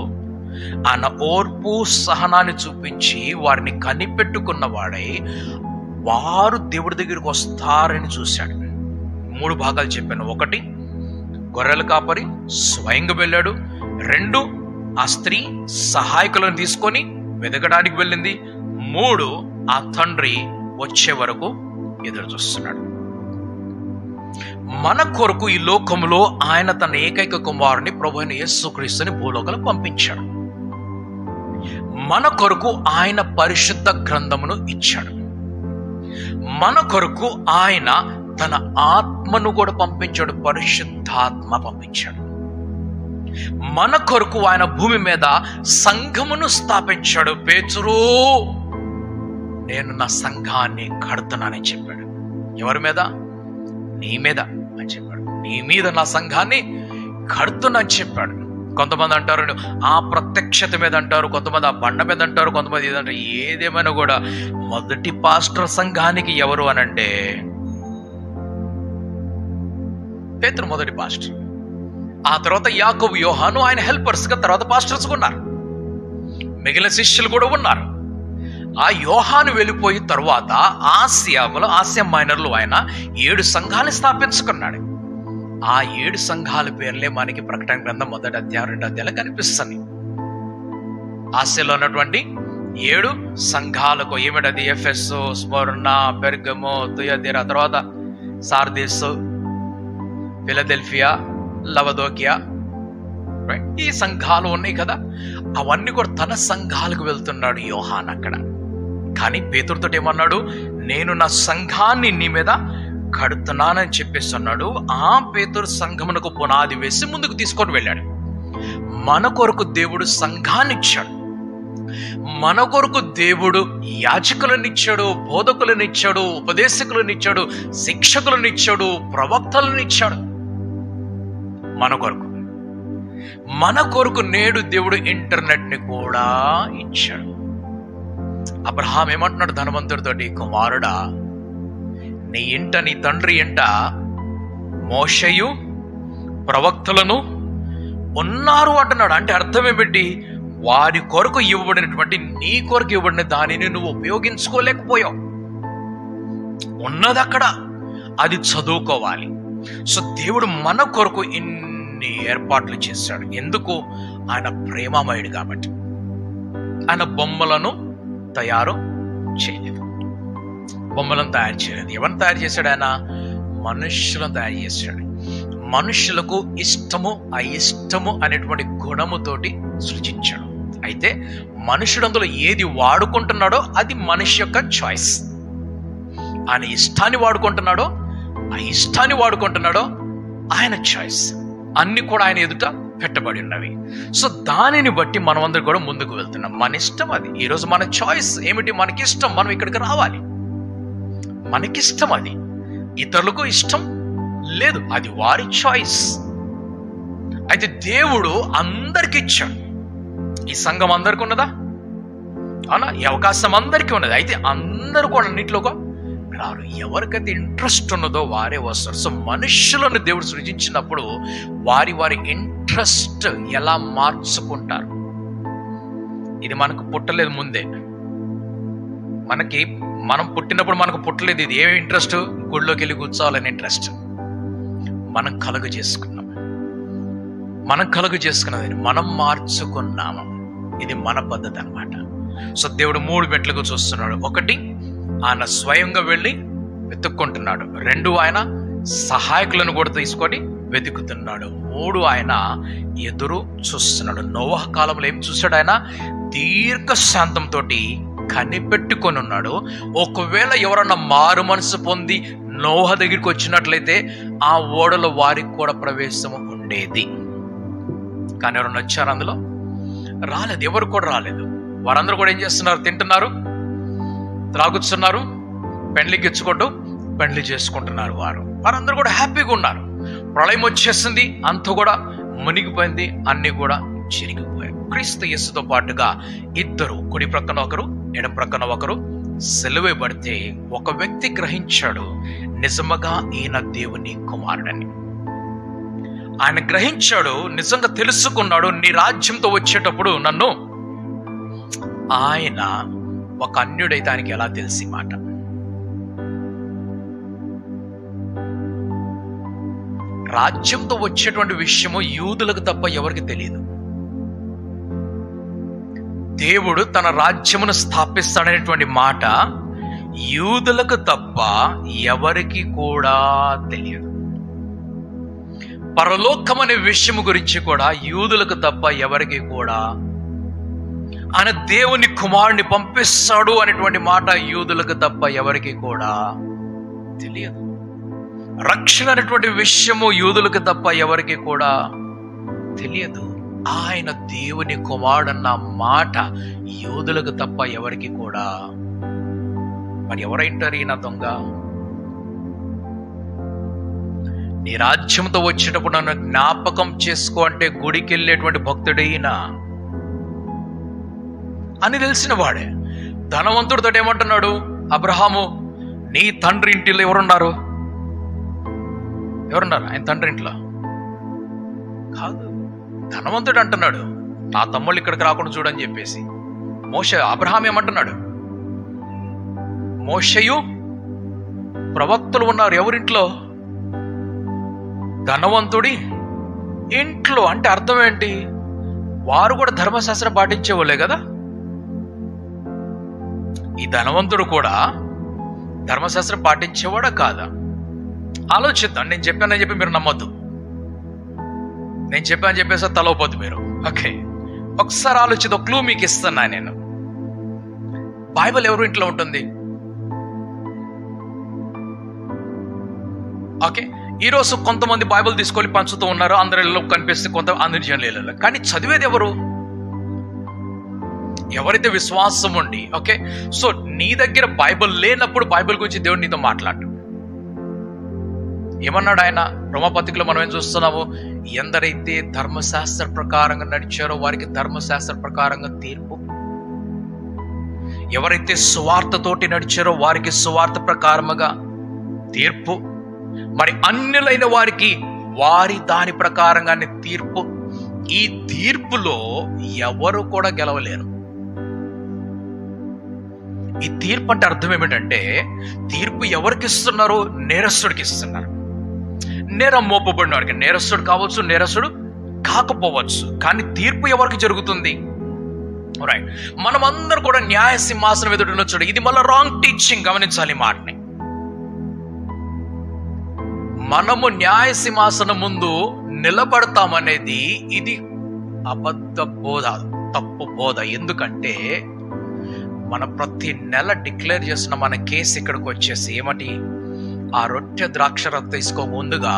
ఆయన ఓర్పు సహనాన్ని చూపించి వారిని కనిపెట్టుకున్న వాడై వారు దేవుడి దగ్గరికి వస్తారని చూశాడు. 3 భాగాలు చెప్పాను. 1 గొర్రెల కాపరి స్వయంగా వెళ్ళాడు. 2 ఆ స్త్రీ సహాయకులను తీసుకొని వెతకడానికి వెళ్ళింది. 3 ఆ తండ్రి వచ్చే వరకు ఎదురు చూస్తున్నాడు. మన కొరకు ఈ లోకంలో ఆయన తన ఏకైక కుమారుని ప్రభువైన యేసుక్రీస్తుని భూలోకంలో పంపించాడు. మన కొరకు ఆయన పరిశుద్ధ గ్రంథమును ఇచ్చాడు. మన కొరకు ఆయన తన ఆత్మను కూడా పంపించాడు. పరిశుద్ధాత్మ పంపించాడు. మన కొరకు ఆయన భూమి మీద సంఘమును స్థాపించాడు. పేతురు, నేను నా సంఘాన్ని కడుతున్నానని చెప్పాడు. ఎవరి మీద? నీ మీద అని చెప్పాడు. నీ మీద నా సంఘాన్ని కడుతున్నా అని చెప్పాడు. కొంతమంది అంటారు ఆ ప్రత్యక్షత మీద అంటారు, కొంతమంది ఆ బండ మీద అంటారు, కొంతమంది ఏదంటారు. ఏదేమైనా కూడా మొదటి పాస్టర్ సంఘానికి ఎవరు అనంటే పేతురు మొదటి పాస్టర్. ఆ తర్వాత యాకోబు, యోహాను ఆయన హెల్పర్స్ గా తర్వాత పాస్టర్స్ ఉన్నారు. మిగిలిన శిష్యులు కూడా ఉన్నారు. ఆ యోహాను వెళ్ళిపోయిన తర్వాత ఆసియా మైనర్లో ఆయన 7 సంఘాలను స్థాపించుకున్నాడు. ఆ 7 సంఘాల పేర్లే మనకి ప్రకటన గ్రంథం 1 అధ్యాయం 2 అధ్యాయాలు కనిపిస్తుంది. ఆసియాలో ఉన్నటువంటి 7 సంఘాలకు. ఏమిటది? ఎఫెసు, స్మరణ, పెర్గము, తుయతీర, తర్వాత సార్దిస్, ఫిలదెల్ఫియా, లవదోకియా. ఈ సంఘాలు ఉన్నాయి కదా, అవన్నీ కూడా తన సంఘాలకు వెళ్తున్నాడు యోహాన్ అక్కడ. కానీ పేతురుతో ఏమన్నాడు? నేను నా సంఘాన్ని నీ మీద కడుతున్నానని చెప్పేస్తున్నాడు. ఆ పేతురు సంఘమునకు పునాది వేసి ముందుకు తీసుకొని వెళ్ళాడు. మన కొరకు దేవుడు సంఘాన్ని ఇచ్చాడు. మన కొరకు దేవుడు యాజకులనిచ్చాడు, బోధకులనిచ్చాడు, ఉపదేశకులనిచ్చాడు, శిక్షకులనిచ్చాడు, ప్రవక్తలనిచ్చాడు. మన కొరకు నేడు దేవుడు ఇంటర్నెట్ ని కూడా ఇచ్చాడు. అబ్రహాం ఏమంటున్నాడు ధనవంతుడితోటి? కుమారుడా, నీ ఇంట, నీ తండ్రి ఇంట మోషేయు ప్రవక్తలను ఉన్నారు అంటున్నాడు. అంటే అర్థం ఏమిటి? వారి కొరకు ఇవ్వబడినటువంటి, నీ కొరకు ఇవ్వబడిన దానిని నువ్వు ఉపయోగించుకోలేకపోయావు. ఉన్నది అక్కడ, అది చదువుకోవాలి. సో దేవుడు మన కొరకు ఇన్ని ఏర్పాట్లు చేశాడు. ఎందుకు? ఆయన ప్రేమమయుడు కాబట్టి. ఆయన బొమ్మలను తయారు చేయలేదు. బొమ్మలను తయారు చేయలేదు. ఎవరిని తయారు చేశాడు? ఆయన మనుష్యులను తయారు చేశాడు. మనుష్యులకు ఇష్టము అయిష్టము అనేటువంటి గుణముతోటి సృజించాడు. అయితే మనుషుడు అందులో ఏది వాడుకుంటున్నాడో అది మనిషి యొక్క చాయిస్. ఆయన ఇష్టాన్ని వాడుకుంటున్నాడో అయిష్టాన్ని వాడుకుంటున్నాడో ఆయన చాయిస్. అన్ని కూడా ఆయన ఎదుట పెట్టబడి ఉన్నవి. సో దానిని బట్టి మనమందరం కూడా ముందుకు వెళ్తున్నాం. మన ఇష్టం అది. ఈరోజు మన చాయిస్ ఏమిటి? మనకిష్టం, మనం ఇక్కడికి రావాలి. మనకిష్టం అది. ఇతరులకు ఇష్టం లేదు, అది వారి చాయిస్. అయితే దేవుడు అందరికి ఇచ్చాడు. ఈ సంఘం అందరికి ఉన్నదా? అవునా? ఈ అవకాశం అందరికీ ఉన్నది. అయితే అందరూ కూడా అన్నింటిలో రారు. ఎవరికైతే ఇంట్రెస్ట్ ఉన్నదో వారే వస్తారు. సో మనుషులను దేవుడు సృజించినప్పుడు వారి వారి ఇంట్రెస్ట్ ఎలా మార్చుకుంటారు? ఇది మనకు పుట్టలేదు ముందే. మనం పుట్టినప్పుడు మనకు పుట్టలేదు ఇది. ఏమి ఇంట్రెస్ట్? గుడిలోకి వెళ్ళి కూర్చోవాలని ఇంట్రెస్ట్. మనం కలుగు చేసుకున్నది మనం మార్చుకున్నాము. ఇది మన పద్ధతి అన్నమాట. సో దేవుడు 3 మెట్లుగా చూస్తున్నాడు. 1, ఆయన స్వయంగా వెళ్ళి వెతుక్కుంటున్నాడు. 2, ఆయన సహాయకులను కూడా తీసుకొని వెతుకుతున్నాడు. 3, ఆయన ఎదురు చూస్తున్నాడు. నోవహు కాలంలో ఏం చూశాడు? ఆయన దీర్ఘశాంతంతో కనిపెట్టుకొని ఉన్నాడు. ఒకవేళ ఎవరన్నా మారు మనసు పొంది నోవహు దగ్గరికి వచ్చినట్లయితే ఆ ఓడలో వారికి కూడా ప్రవేశము ఉండేది. కానీ ఎవరన్నా వచ్చారు? అందులో రాలేదు. ఎవరు కూడా రాలేదు. వారందరూ కూడా ఏం చేస్తున్నారు? తింటున్నారు, త్రాగుతున్నారు, పెండ్లికి ఇచ్చుకుంటూ పెండ్లి చేసుకుంటున్నారు. వారందరూ కూడా హ్యాపీగా ఉన్నారు. ప్రళయం వచ్చేసింది, అంతా కూడా మునిగిపోయింది, అన్ని కూడా చిరిగిపోయాయి. క్రీస్తు యేసుతో పాటుగా 2 కుడి ప్రక్కన ఒకరు, ఎడం ప్రక్కన ఒకరు సిలువేయబడితే ఒక వ్యక్తి గ్రహించాడు, నిజముగా ఈయన దేవుని కుమారుడని. ఆయన గ్రహించాడు, నిజంగా తెలుసుకున్నాడు. నీ రాజ్యంతో వచ్చేటప్పుడు నన్ను, ఆయన ఒక అన్యుడైతే ఆయనకి ఎలా తెలిసి మాట? రాజ్యంతో వచ్చేటువంటి విషయము యూదులకు తప్ప ఎవరికి తెలియదు. దేవుడు తన రాజ్యమును స్థాపిస్తాడనేటువంటి మాట యూదులకు తప్ప ఎవరికి కూడా తెలియదు. పరలోకం అనే విషయం గురించి కూడా యూదులకు తప్ప ఎవరికి కూడా, ఆయన దేవుని కుమారుని పంపిస్తాడు అనేటువంటి మాట యూదులకు తప్ప ఎవరికి కూడా తెలియదు. రక్షణ అనేటువంటి విషయము యూదులకు తప్ప ఎవరికి కూడా తెలియదు. ఆయన దేవుని కుమారుడన్న మాట యూదులకు తప్ప ఎవరికి కూడా. మరి ఎవరైంటారు ఈయన దొంగ? నీ రాజ్యంతో వచ్చేటప్పుడు నన్ను జ్ఞాపకం చేసుకో అంటే గుడికి వెళ్ళేటువంటి భక్తుడైనా అని తెలిసిన వాడే. ధనవంతుడితో ఏమంటున్నాడు అబ్రహాము? నీ తండ్రి ఇంటిలో ఎవరున్నారు? ఆయన తండ్రి ఇంట్లో కాదు. ధనవంతుడు అంటున్నాడు, నా తమ్ముళ్ళు ఇక్కడికి రాకుండా చూడని చెప్పేసి. అబ్రహాం ఏమంటున్నాడు? మోషేయు ప్రవక్తలు ఉన్నారు ఎవరింట్లో? ధనవంతుడి ఇంట్లో. అంటే అర్థం ఏంటి? వారు కూడా ధర్మశాస్త్రం పాటించేవాళ్ళే కదా. ఈ ధనవంతుడు కూడా ధర్మశాస్త్రం పాటించేవాడా కాదా? ఆలోచిద్దాం. నేను చెప్పానని చెప్పి మీరు నమ్మొద్దు. నేను చెప్పానని చెప్పేసి తలవపోద్దు మీరు. ఓకే, ఒకసారి ఆలోచిద్దాం. క్లూ మీకు ఇస్తున్నా నేను. బైబిల్ ఎవరు ఇంట్లో ఉంటుంది? ఓకే, ఈరోజు కొంతమంది బైబిల్ తీసుకొని పంచుతూ ఉన్నారు, అందరిలో కనిపిస్తే కొంత అందరి జనులు. కానీ చదివేది ఎవరు? ఎవరైతే విశ్వాసం ఉండి, ఓకే, సో నీ దగ్గర బైబిల్ లేనప్పుడు బైబిల్ గురించి దేవుడు నీతో మాట్లాడు. ఏమన్నాడు ఆయన? రోమాపత్రికలో మనం ఏం చూస్తున్నాము? ఎందరైతే ధర్మశాస్త్ర ప్రకారంగా నడిచారో వారికి ధర్మశాస్త్ర ప్రకారంగా తీర్పు, ఎవరైతే సువార్తతోటి నడిచారో వారికి సువార్త ప్రకారముగా తీర్పు, మరి అన్యులైన వారికి వారి దాని ప్రకారంగానే తీర్పు. ఈ తీర్పులో ఎవరు కూడా గెలవలేరు. ఈ తీర్పు అంటే అర్థం ఏమిటంటే, తీర్పు ఎవరికి ఇస్తున్నారు? నేరస్తుడికి ఇస్తున్నారు. నేరం మోపబడిన వాడికి, నేరస్తుడు కావచ్చు, నేరస్తుడు కాకపోవచ్చు, కానీ తీర్పు ఎవరికి జరుగుతుంది? రైట్, మనమందరం కూడా న్యాయ సింహాసనం ఎదుట. ఇది మళ్ళీ రాంగ్ టీచింగ్, గమనించాలి మాటని. మనము న్యాయ సింహాసనం ముందు నిలబడతామనేది ఇది అబద్ధ బోధ, తప్పు బోధ. ఎందుకంటే మన ప్రతి నెల డిక్లేర్ చేసిన మన కేసు ఇక్కడికి వచ్చేసి ఏమటి? ఆ రొట్టె ద్రాక్ష రక్తం తీసుకో ముందుగా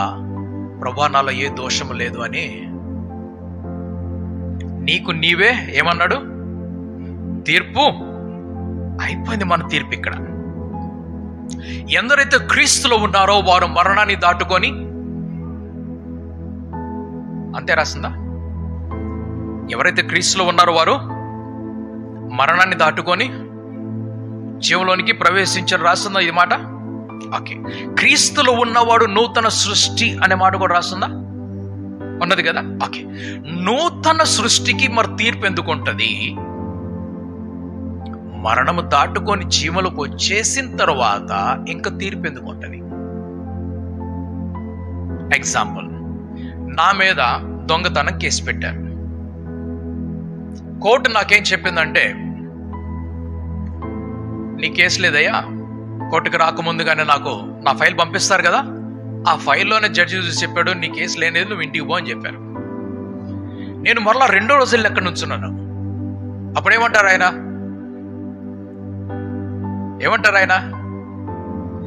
ప్రభువా నాలో ఏ దోషము లేదు అని నీకు నీవే ఏమన్నాడు? తీర్పు అయిపోయింది. మన తీర్పు ఇక్కడ. ఎందరైతే క్రీస్తులో ఉన్నారో వారు మరణాన్ని దాటుకొని, అంతే రాసిందా? ఎవరైతే క్రీస్తులో ఉన్నారో వారు మరణాన్ని దాటుకొని జీవంలోనికి ప్రవేశించారు రాస్తుందా ఇది మాట? ఓకే, క్రీస్తులో ఉన్నవాడు నూతన సృష్టి అనే మాట కూడా రాస్తుందా? ఉన్నది కదా. ఓకే, నూతన సృష్టికి మరి తీర్పు ఎందుకు ఉంటుంది? మరణము దాటుకొని జీవలకు వచ్చేసిన తర్వాత ఇంకా తీర్పు ఎందుకు ఉంటుంది? ఎగ్జాంపుల్, నా మీద దొంగతనం కేసు పెట్టారు. కోర్టు నాకేం చెప్పిందంటే, నీ కేసు లేదయ్యా, కోర్టుకు రాకముందుగానే నాకు నా ఫైల్ పంపిస్తారు కదా, ఆ ఫైల్లోనే జడ్జి చూసి చెప్పాడు నీ కేసు లేనిది, నువ్వు ఇంటికి పో అని చెప్పారు. నేను మరలా 2వ రోజు ఎక్కడి నుంచున్నాను. అప్పుడేమంటారు ఆయన? ఏమంటారు ఆయన?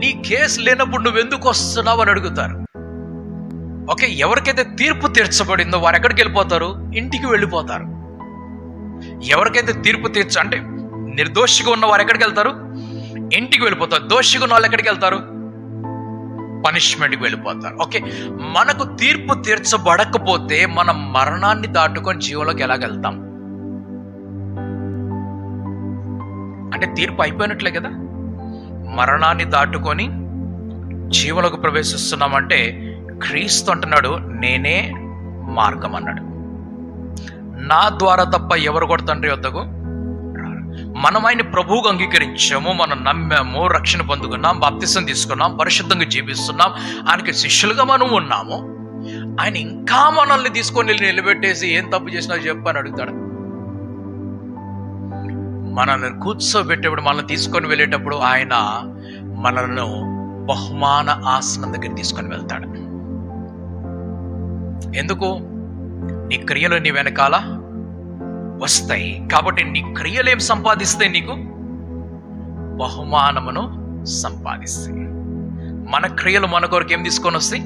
నీ కేసు లేనప్పుడు నువ్వెందుకు వస్తున్నావు అని అడుగుతారు. ఓకే, ఎవరికైతే తీర్పు తీర్చబడిందో వారు ఎక్కడికి వెళ్ళిపోతారు? ఇంటికి వెళ్ళిపోతారు. ఎవరికైతే తీర్పు అంటే నిర్దోషిగా ఉన్న వారు ఎక్కడికి వెళ్తారు? ఇంటికి వెళ్ళిపోతారు. దోషిగా ఉన్న వాళ్ళు ఎక్కడికి వెళ్తారు? పనిష్మెంట్కి వెళ్ళిపోతారు. ఓకే, మనకు తీర్పు తీర్చబడకపోతే మనం మరణాన్ని దాటుకొని జీవంలోకి ఎలాగెళ్తాం? అంటే తీర్పు అయిపోయినట్లే కదా. మరణాన్ని దాటుకొని జీవంలోకి ప్రవేశిస్తున్నామంటే క్రీస్తు అంటున్నాడు నేనే మార్గం అన్నాడు. నా ద్వారా తప్ప ఎవరు కూడా తండ్రి వద్దకు రారు. మనం ఆయన ప్రభువుగా అంగీకరించాము, మనం నమ్మాము, రక్షణ పొందుకున్నాం, బాప్తిసం తీసుకున్నాం, పరిశుద్ధంగా జీవిస్తున్నాం, ఆయనకి శిష్యులుగా మనం ఉన్నాము. ఆయన ఇంకా మనల్ని తీసుకొని నిలబెట్టేసి ఏం తప్పు చేసినా చెప్పని అడుగుతాడు. మనల్ని కూర్చోబెట్టేప్పుడు, మనల్ని తీసుకొని వెళ్ళేటప్పుడు ఆయన మనల్ని బహుమాన ఆసనం దగ్గర తీసుకొని వెళ్తాడు. ఎందుకు? నీ క్రియలు నీ వెనకాల వస్తాయి. కాబట్టి నీ క్రియలు ఏం సంపాదిస్తాయి? నీకు బహుమానమును సంపాదిస్తాయి. మన క్రియలు మన కొరకు ఏం తీసుకొని వస్తాయి?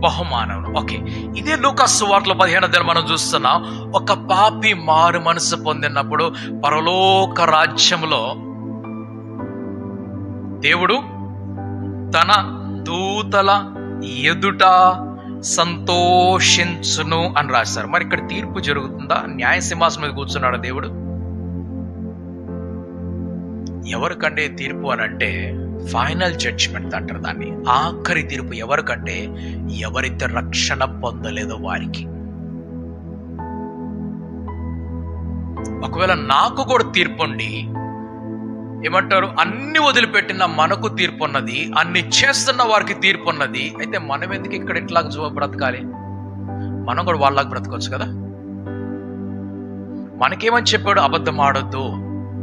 బహుమానం. ఓకే, ఇదే లూకా సువార్తలో 15వ అధ్యాయం మనం చూస్తున్నాం. ఒక పాపి మారు మనసు పొందినప్పుడు పరలోక రాజ్యంలో దేవుడు తన దూతల ఎదుట సంతోషించును అని రాశారు. మరి ఇక్కడ తీర్పు జరుగుతుందా? న్యాయ సింహాసనం మీద కూర్చున్నాడు దేవుడు. ఎవరికంటే తీర్పు అని అంటే ఫైనల్ జడ్జిమెంట్ అంటారు దాన్ని. ఆఖరి తీర్పు ఎవరికంటే ఎవరైతే రక్షణ పొందలేదో వారికి. ఒకవేళ నాకు కూడా తీర్పు ఉండి ఏమంటారు, అన్ని వదిలిపెట్టిన మనకు తీర్పు ఉన్నది, అన్ని చేస్తున్న వారికి తీర్పు ఉన్నది, అయితే మనం ఎందుకు ఇక్కడ ఇట్లా బ్రతకాలి? మనం కూడా వాళ్ళకి బ్రతకొచ్చు కదా. మనకేమని చెప్పాడు? అబద్ధం ఆడొద్దు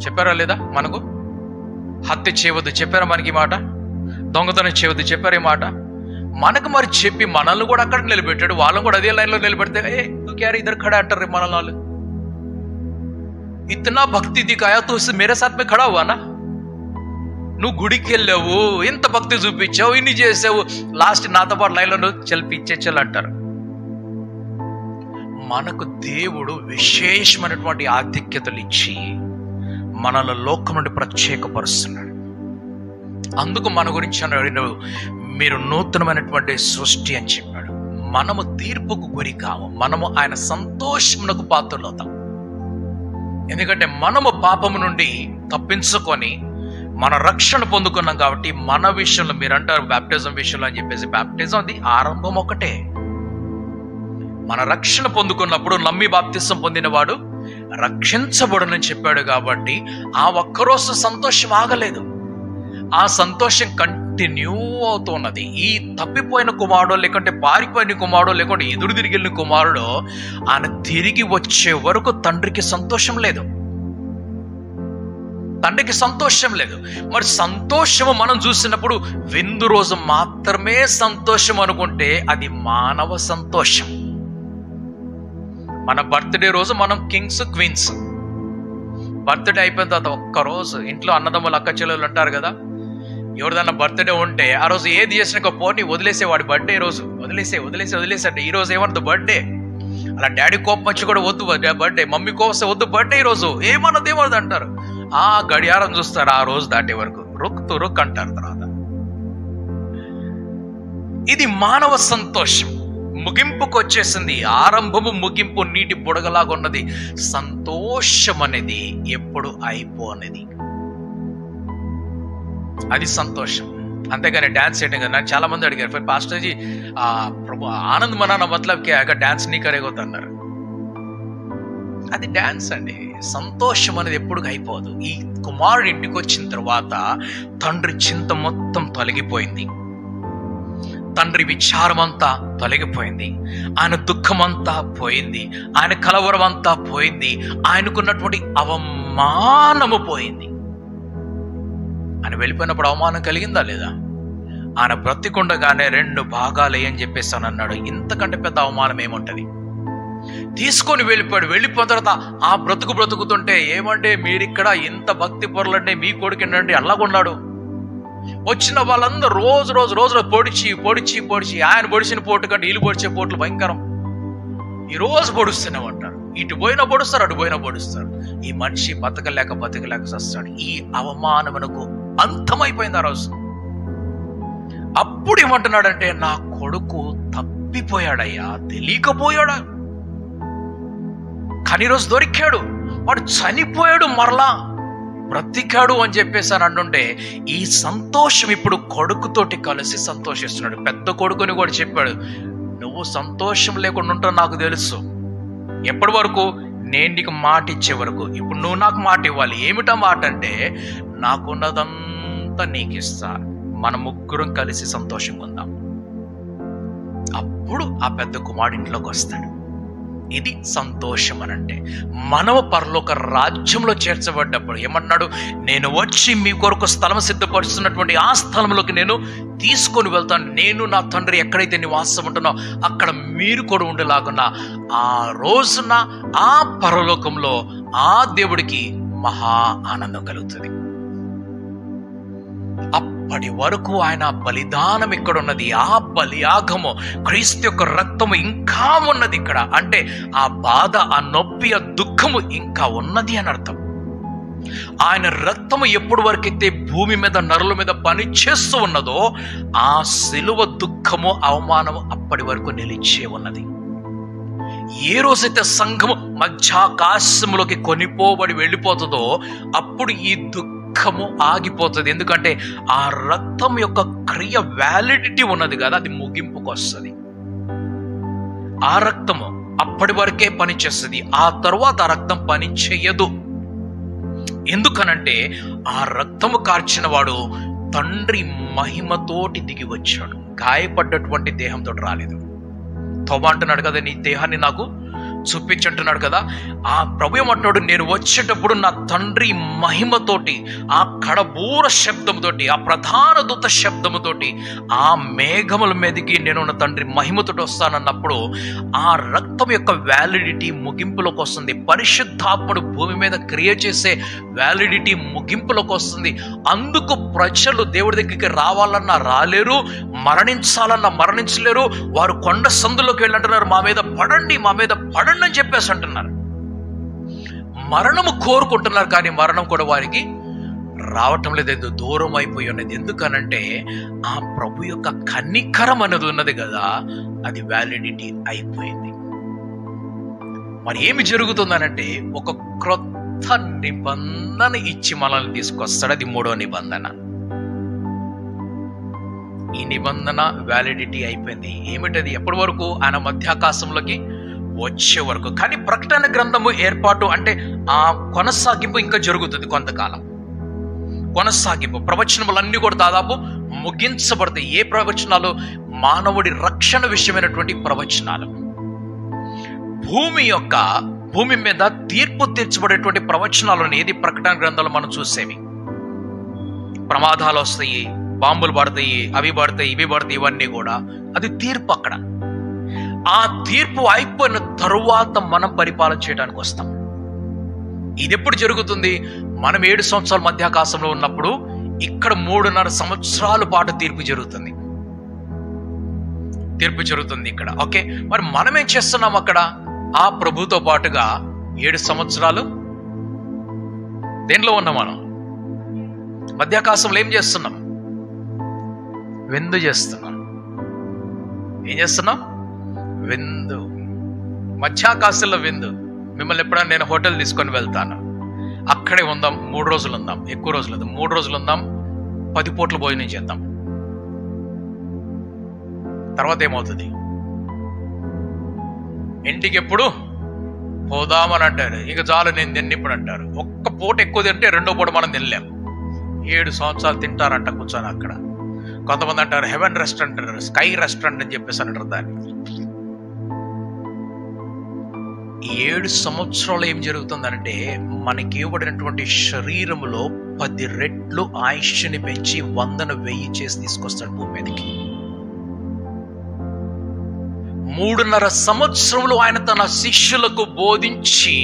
చెప్పారా లేదా? మనకు హత్య చేయవద్దు చెప్పారా మనకి మాట? దొంగతనం చేయవద్దు చెప్పారు ఈ మాట మనకు. మరి చెప్పి మనల్ని కూడా అక్కడ నిలబెట్టాడు. వాళ్ళని కూడా అదే లైన్లో నిలబెడితే తు క్యారీ ఇద్దరు ఖడా అంటారు మనల్ని వాళ్ళు. ఇతనా భక్తి దిఖాయా తు మేరే సాత్ మే ఖడా హువా నా. నువ్వు గుడికి వెళ్ళావు, ఇంత భక్తి చూపించావు, ఇన్ని చేసావు, లాస్ట్ నాతో పాటు లైన్లో నువ్వు పిచ్చెచ్చలు అంటారు. మనకు దేవుడు విశేషమైనటువంటి ఆధిక్యతలు ఇచ్చి మనలో లోకం నుండి ప్రత్యేకపరుస్తున్నాడు. అందుకు మన గురించి అన్నాడు, మీరు నూతనమైనటువంటి సృష్టి అని చెప్పాడు. మనము తీర్పుకు గురి కాము, మనము ఆయన సంతోషమునకు పాత్రలవుతాం. ఎందుకంటే మనము పాపము నుండి తప్పించుకొని మన రక్షణ పొందుకున్నాం కాబట్టి మన విషయంలో మీరు అంటారు బాప్టిజం విషయంలో అని చెప్పేసి, బాప్టిజం అది ఆరంభం ఒకటే. మన రక్షణ పొందుకున్నప్పుడు నమ్మి బాప్తిసం పొందినవాడు రక్షించబడునని చెప్పాడు కాబట్టి ఆ ఒక్కరోజు సంతోషం ఆగలేదు, ఆ సంతోషం కంటిన్యూ అవుతున్నది. ఈ తప్పిపోయిన కుమారుడో లేకుంటే పారిపోయిన కుమారుడో లేకుంటే ఎదురు తిరిగి వెళ్ళిన కుమారుడో ఆయన తిరిగి వచ్చే వరకు తండ్రికి సంతోషం లేదు, తండ్రికి సంతోషం లేదు. మరి సంతోషము మనం చూసినప్పుడు విందు రోజు మాత్రమే సంతోషం అనుకుంటే అది మానవ సంతోషం. మన బర్త్డే రోజు మనం కింగ్స్ క్వీన్స్. బర్త్డే అయిపోయిన తర్వాత ఒక్కరోజు ఇంట్లో అన్నదమ్ములు అక్క చెల్లెలు ఉంటారు కదా, ఎవరిదన్నా బర్త్డే ఉంటే ఆ రోజు ఏది చేసినా పోనీ వదిలేసే, వాడి బర్త్డే రోజు వదిలేసే అంటే ఈ రోజు ఏమన్నది బర్త్డే. అలా డాడీ కోపం వచ్చి కూడా వద్దు బర్త్డే, మమ్మీ కోపం వద్దు బర్త్డే ఈ రోజు, ఏమన్నది అంటారు. ఆ గడియారం చూస్తారు, ఆ రోజు దాటే వరకు రుక్ అంటారు. తర్వాత ఇది మానవ సంతోషం ముగింపుకు వచ్చేసింది. ఆరంభము ముగింపు నీటి బుడగలాగా ఉన్నది. సంతోషం అనేది ఎప్పుడు అయిపోనేది, అది సంతోషం. అంతేగాని డాన్స్ చేయడం కదా. నాకు చాలా మంది అడిగారు, పాస్టర్జీ ప్రభు ఆనంద్ మనానా మతలబ్ కే ఆగా డాన్స్ నీ కరేగోత్ అన్నారు. అది డాన్స్ అండి. సంతోషం అనేది ఎప్పుడు అయిపోదు. ఈ కుమారుడు ఇంటికి వచ్చిన తర్వాత తండ్రి చింత మొత్తం తొలగిపోయింది, తండ్రి విచారం అంతా తొలగిపోయింది, ఆయన దుఃఖం అంతా పోయింది, ఆయన కలవరం అంతా పోయింది, ఆయనకున్నటువంటి అవమానము పోయింది. ఆయన వెళ్ళిపోయినప్పుడు అవమానం కలిగిందా లేదా? ఆయన బ్రతికుండగానే 2 భాగాలు అని చెప్పేసి అన్నాడు. ఇంతకంటే పెద్ద అవమానం ఏముంటది? తీసుకొని వెళ్ళిపోయాడు. వెళ్ళిపోయిన తర్వాత ఆ బ్రతుకుతుంటే ఏమంటే మీరిక్కడ ఇంత భక్తి పొరలంటే మీ కొడుకేంటంటే అలాగున్నాడు. వచ్చిన వాళ్ళందరూ రోజు పొడిచి ఆయన పొడిచిన పోటు కంటే వీళ్ళు పొడిచే పోట్లు భయంకరం. ఈ రోజు పొడుస్తూనేమంటారు, ఇటు పోయినా పొడుస్తారు, అటు పోయినా పొడుస్తారు. ఈ మనిషి బతకలేక వస్తాడు. ఈ అవమానమునకు అంతమైపోయింది ఆ రోజు. అప్పుడు ఏమంటున్నాడంటే, నా కొడుకు తప్పిపోయాడయ్యా, తెలియకపోయాడా, కానీ ఈరోజు దొరికాడు, వాడు చనిపోయాడు, మరలా బ్రతికాడు అని చెప్పేసి అని అంటుంటే ఈ సంతోషం ఇప్పుడు కొడుకుతోటి కలిసి సంతోషిస్తున్నాడు. పెద్ద కొడుకుని కూడా చెప్పాడు, నువ్వు సంతోషం లేకుండా ఉంటావు నాకు తెలుసు. ఎప్పటి వరకు? నేను నీకు మాట ఇచ్చే వరకు. ఇప్పుడు నువ్వు నాకు మాట ఇవ్వాలి. ఏమిటా మాట అంటే, నాకున్నదంతా నీకు ఇస్తా, మన ముగ్గురం కలిసి సంతోషంగా ఉందాం. అప్పుడు ఆ పెద్ద కుమారుడు ఇంట్లోకి వస్తాడు. ఇది సంతోషం అనంటే. మనము పరలోక రాజ్యంలో చేర్చబడ్డప్పుడు ఏమన్నాడు? నేను వచ్చి మీ కొరకు స్థలం సిద్ధపరుస్తున్నటువంటి ఆ స్థలంలోకి నేను తీసుకొని వెళ్తాను. నేను నా తండ్రి ఎక్కడైతే నివాసం ఉంటున్నావు అక్కడ మీరు కూడా ఉండేలాగున్నా ఆ రోజున ఆ పరలోకంలో ఆ దేవుడికి మహా ఆనందం కలుగుతుంది. అప్పటి వరకు ఆయన బలిదానం ఇక్కడ ఉన్నది, ఆ బలియాగము క్రీస్తు యొక్క రక్తము ఇంకా ఉన్నది ఇక్కడ. అంటే ఆ బాధ, ఆ నొప్పి, ఆ దుఃఖము ఇంకా ఉన్నది అని అర్థం. ఆయన రక్తము ఎప్పటి వరకైతే భూమి మీద నరుల మీద పని చేస్తూ ఉన్నదో ఆ సిలువ దుఃఖము, అవమానము అప్పటి వరకు నిలిచే ఉన్నది. ఏ రోజైతే సంఘము మధ్యాకాశములోకి కొనిపోబడి వెళ్ళిపోతుందో అప్పుడు ఈ దుఃఖము ఆగిపోతుంది. ఎందుకంటే ఆ రక్తం యొక్క క్రియ వ్యాలిడిటీ ఉన్నది కదా, అది ముగింపుకు వస్తుంది. ఆ రక్తము అప్పటి వరకే పని చేస్తుంది, ఆ తర్వాత ఆ రక్తం పని చేయదు. ఎందుకనంటే ఆ రక్తము కార్చిన వాడు తండ్రి మహిమతోటి దిగి వచ్చాడు, గాయపడ్డటువంటి దేహంతో రాలేదు. తోబా అంటున్నాడు కదా, నీ దేహాన్ని నాకు చూపించుంటున్నాడు కదా. ఆ ప్రభు ఏమంటున్నాడు, నేను వచ్చేటప్పుడు నా తండ్రి మహిమతోటి, ఆ కడబూర శబ్దముతోటి, ఆ ప్రధాన దూత శబ్దముతోటి, ఆ మేఘముల మీదకి నేను నా తండ్రి మహిమతోటి వస్తానన్నప్పుడు ఆ రక్తం యొక్క వ్యాలిడిటీ ముగింపులోకి వస్తుంది. పరిశుద్ధాత్ముడు భూమి మీద క్రియ చేసే వ్యాలిడిటీ ముగింపులోకి వస్తుంది. అందుకు ప్రజలు దేవుడి దగ్గరికి రావాలన్నా రాలేరు, మరణించాలన్నా మరణించలేరు. వారు కొండ సందులోకి వెళ్ళంటున్నారు, మా మీద పడండి, మా మీద పడండి అని చెప్పేసి అంటున్నారు. మరణము కోరుకుంటున్నారు, కానీ మరణం కూడా వారికి రావటం లేదు, దూరం అయిపోయి ఉన్నది. ఎందుకనంటే ఆ ప్రభు యొక్క కనికరం అనేది ఉన్నది కదా, అది వ్యాలిడిటీ అయిపోయింది. మరి ఏమి జరుగుతుందనంటే ఒక క్రొత్త నిబంధన ఇచ్చి మనల్ని తీసుకొస్తాడు. అది 3వ నిబంధన. ఈ నిబంధన వ్యాలిడిటీ అయిపోయింది. ఏమిటది? ఎప్పటి వరకు? ఆయన మధ్యాకాశంలోకి వచ్చే వరకు. కానీ ప్రకటన గ్రంథము ఏర్పాటు అంటే ఆ కొనసాగింపు ఇంకా జరుగుతుంది. కొంతకాలం కొనసాగింపు. ప్రవచనములన్నీ కూడా దాదాపు ముగించబడతాయి. ఏ ప్రవచనాలు? మానవుడి రక్షణ విషయమైనటువంటి ప్రవచనాలు. భూమి మీద తీర్పు తీర్చబడేటువంటి ప్రవచనాలు అనేది ప్రకటన గ్రంథంలో మనం చూసేవి. ప్రమాదాలు వస్తాయి, బాంబులు పడతాయి, అవి పడతాయి, ఇవి పడతాయి, ఇవన్నీ కూడా అది తీర్పు. అక్కడ ఆ తీర్పు అయిపోయిన తరువాత మనం పరిపాలన చేయడానికి వస్తాం. ఇది ఎప్పుడు జరుగుతుంది? మనం 7 సంవత్సరాల మధ్యాకాశంలో ఉన్నప్పుడు ఇక్కడ 3.5 సంవత్సరాల పాటు తీర్పు జరుగుతుంది. ఇక్కడ. ఓకే, మరి మనం ఏం చేస్తున్నాం అక్కడ? ఆ ప్రభుతో పాటుగా 7 సంవత్సరాలు దేనిలో ఉన్నాం? మనం మధ్యాకాశంలో ఏం చేస్తున్నాం? విందు చేస్తున్నాం. ఏం చేస్తున్నాం? విందు. మధ్యాకాశంలో విందు. మిమ్మల్ని ఎప్పుడైనా నేను హోటల్ తీసుకొని వెళ్తాను, అక్కడే ఉందాం, 3 రోజులు ఉందాం, ఎక్కువ రోజులు ఉందాం, 3 రోజులు ఉందాం, 10 పూట్ల భోజనం చేద్దాం. తర్వాత ఏమవుతుంది? ఇంటికి ఎప్పుడు పోదామని అంటారు. ఇక చాలు, నేను తిన్న ఇప్పుడు అంటారు. ఒక్క పూట ఎక్కువ తింటే 2వ పూట మనం తినలేం. 7 సంవత్సరాలు తింటారంట కూర్చొని అక్కడ. కొంతమంది అంటారు హెవెన్ రెస్టారెంట్ అంటారు, స్కై రెస్టారెంట్ అని చెప్పేసి అంటారు దాన్ని. 7 సంవత్సరాలు ఏం జరుగుతుందంటే మనకి ఇవ్వబడినటువంటి శరీరములో 10 రెట్లు ఆయుష్ని పెంచి 100ను 1000 చేసి తీసుకొస్తాడు భూమి మీదకి. 3.5 సంవత్సరములు ఆయన తన శిష్యులకు బోధించి,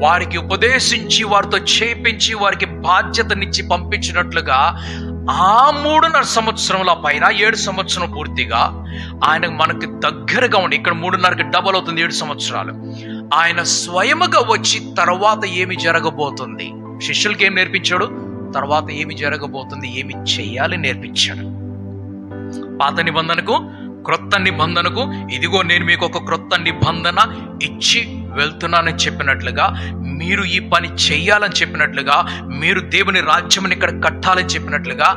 వారికి ఉపదేశించి, వారితో చేపించి, వారికి బాధ్యతనిచ్చి పంపించినట్లుగా ఆ 3.5 సంవత్సరముల పైన 7 సంవత్సరం పూర్తిగా ఆయన మనకి దగ్గరగా ఉండి, ఇక్కడ 3.5కి డబల్ అవుతుంది 7 సంవత్సరాలు. ఆయన స్వయముగా వచ్చి తర్వాత ఏమి జరగబోతుంది, శిష్యులకి ఏం నేర్పించాడు, తర్వాత ఏమి జరగబోతుంది, ఏమి చెయ్యాలి నేర్పించాడు. పాత నిబంధనకు క్రొత్త నిబంధనకు, ఇదిగో నేను మీకు ఒక క్రొత్త నిబంధన ఇచ్చి వెళ్తున్నానని చెప్పినట్లుగా, మీరు ఈ పని చెయ్యాలని చెప్పినట్లుగా, మీరు దేవుని రాజ్యముని ఇక్కడ కట్టాలని చెప్పినట్లుగా,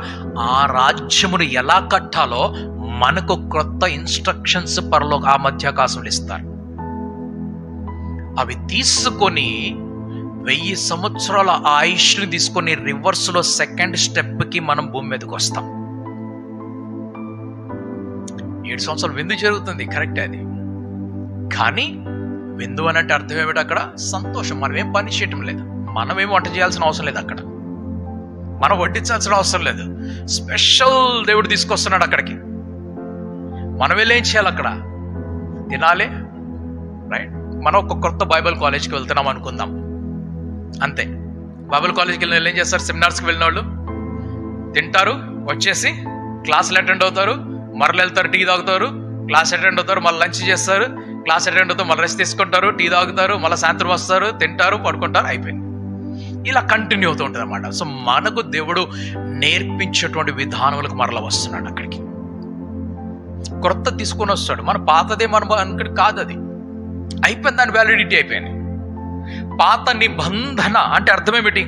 ఆ రాజ్యమును ఎలా కట్టాలో మనకు క్రొత్త ఇన్స్ట్రక్షన్స్ ఆ మధ్యాకాశంలో ఇస్తారు. అవి తీసుకొని 1000 సంవత్సరాల ఆయుష్ని తీసుకొని రివర్స్లో 2nd స్టెప్కి మనం భూమి మీదకి వస్తాం. 7 సంవత్సరాలు విందు జరుగుతుంది, కరెక్టే అది. కానీ విందు అని అంటే అర్థం ఏమిటి? అక్కడ సంతోషం. మనం ఏం పని చేయటం లేదు, మనమేం వంట చేయాల్సిన అవసరం లేదు, అక్కడ మనం వడ్డించాల్సిన అవసరం లేదు. స్పెషల్ దేవుడు తీసుకొస్తున్నాడు అక్కడికి. మనం వెళ్ళి ఏం చేయాలి? అక్కడ తినాలి, రైట్? మనం ఒక కొత్త బైబిల్ కాలేజ్కి వెళ్తున్నాం అనుకుందాం, అంతే. బైబిల్ కాలేజ్కి వెళ్ళిన వాళ్ళు ఏం చేస్తారు? సెమినార్స్కి వెళ్ళిన వాళ్ళు తింటారు, వచ్చేసి క్లాసులు అటెండ్ అవుతారు, మరలు వెళ్తారు, టీ తాగుతారు, క్లాస్ అటెండ్ అవుతారు, మళ్ళీ లంచ్ చేస్తారు, క్లాస్ అటెండ్ అవుతారు, మళ్ళీ రెస్ట్ తీసుకుంటారు, టీ తాగుతారు, మళ్ళీ సాయంత్రం వస్తారు, తింటారు, పడుకుంటారు, అయిపోయింది. ఇలా కంటిన్యూ అవుతూ ఉంటుంది అన్నమాట. సో మనకు దేవుడు నేర్పించేటువంటి విధానములకు మరలా వస్తున్నాడు అక్కడికి. క్రొత్త తీసుకొని వస్తాడు. మన పాతదే మనం అనుకుని కాదు, అది అయిపోయింది, దాని వ్యాలిడిటీ అయిపోయింది. పాత నిబంధన అంటే అర్థం ఏమిటి?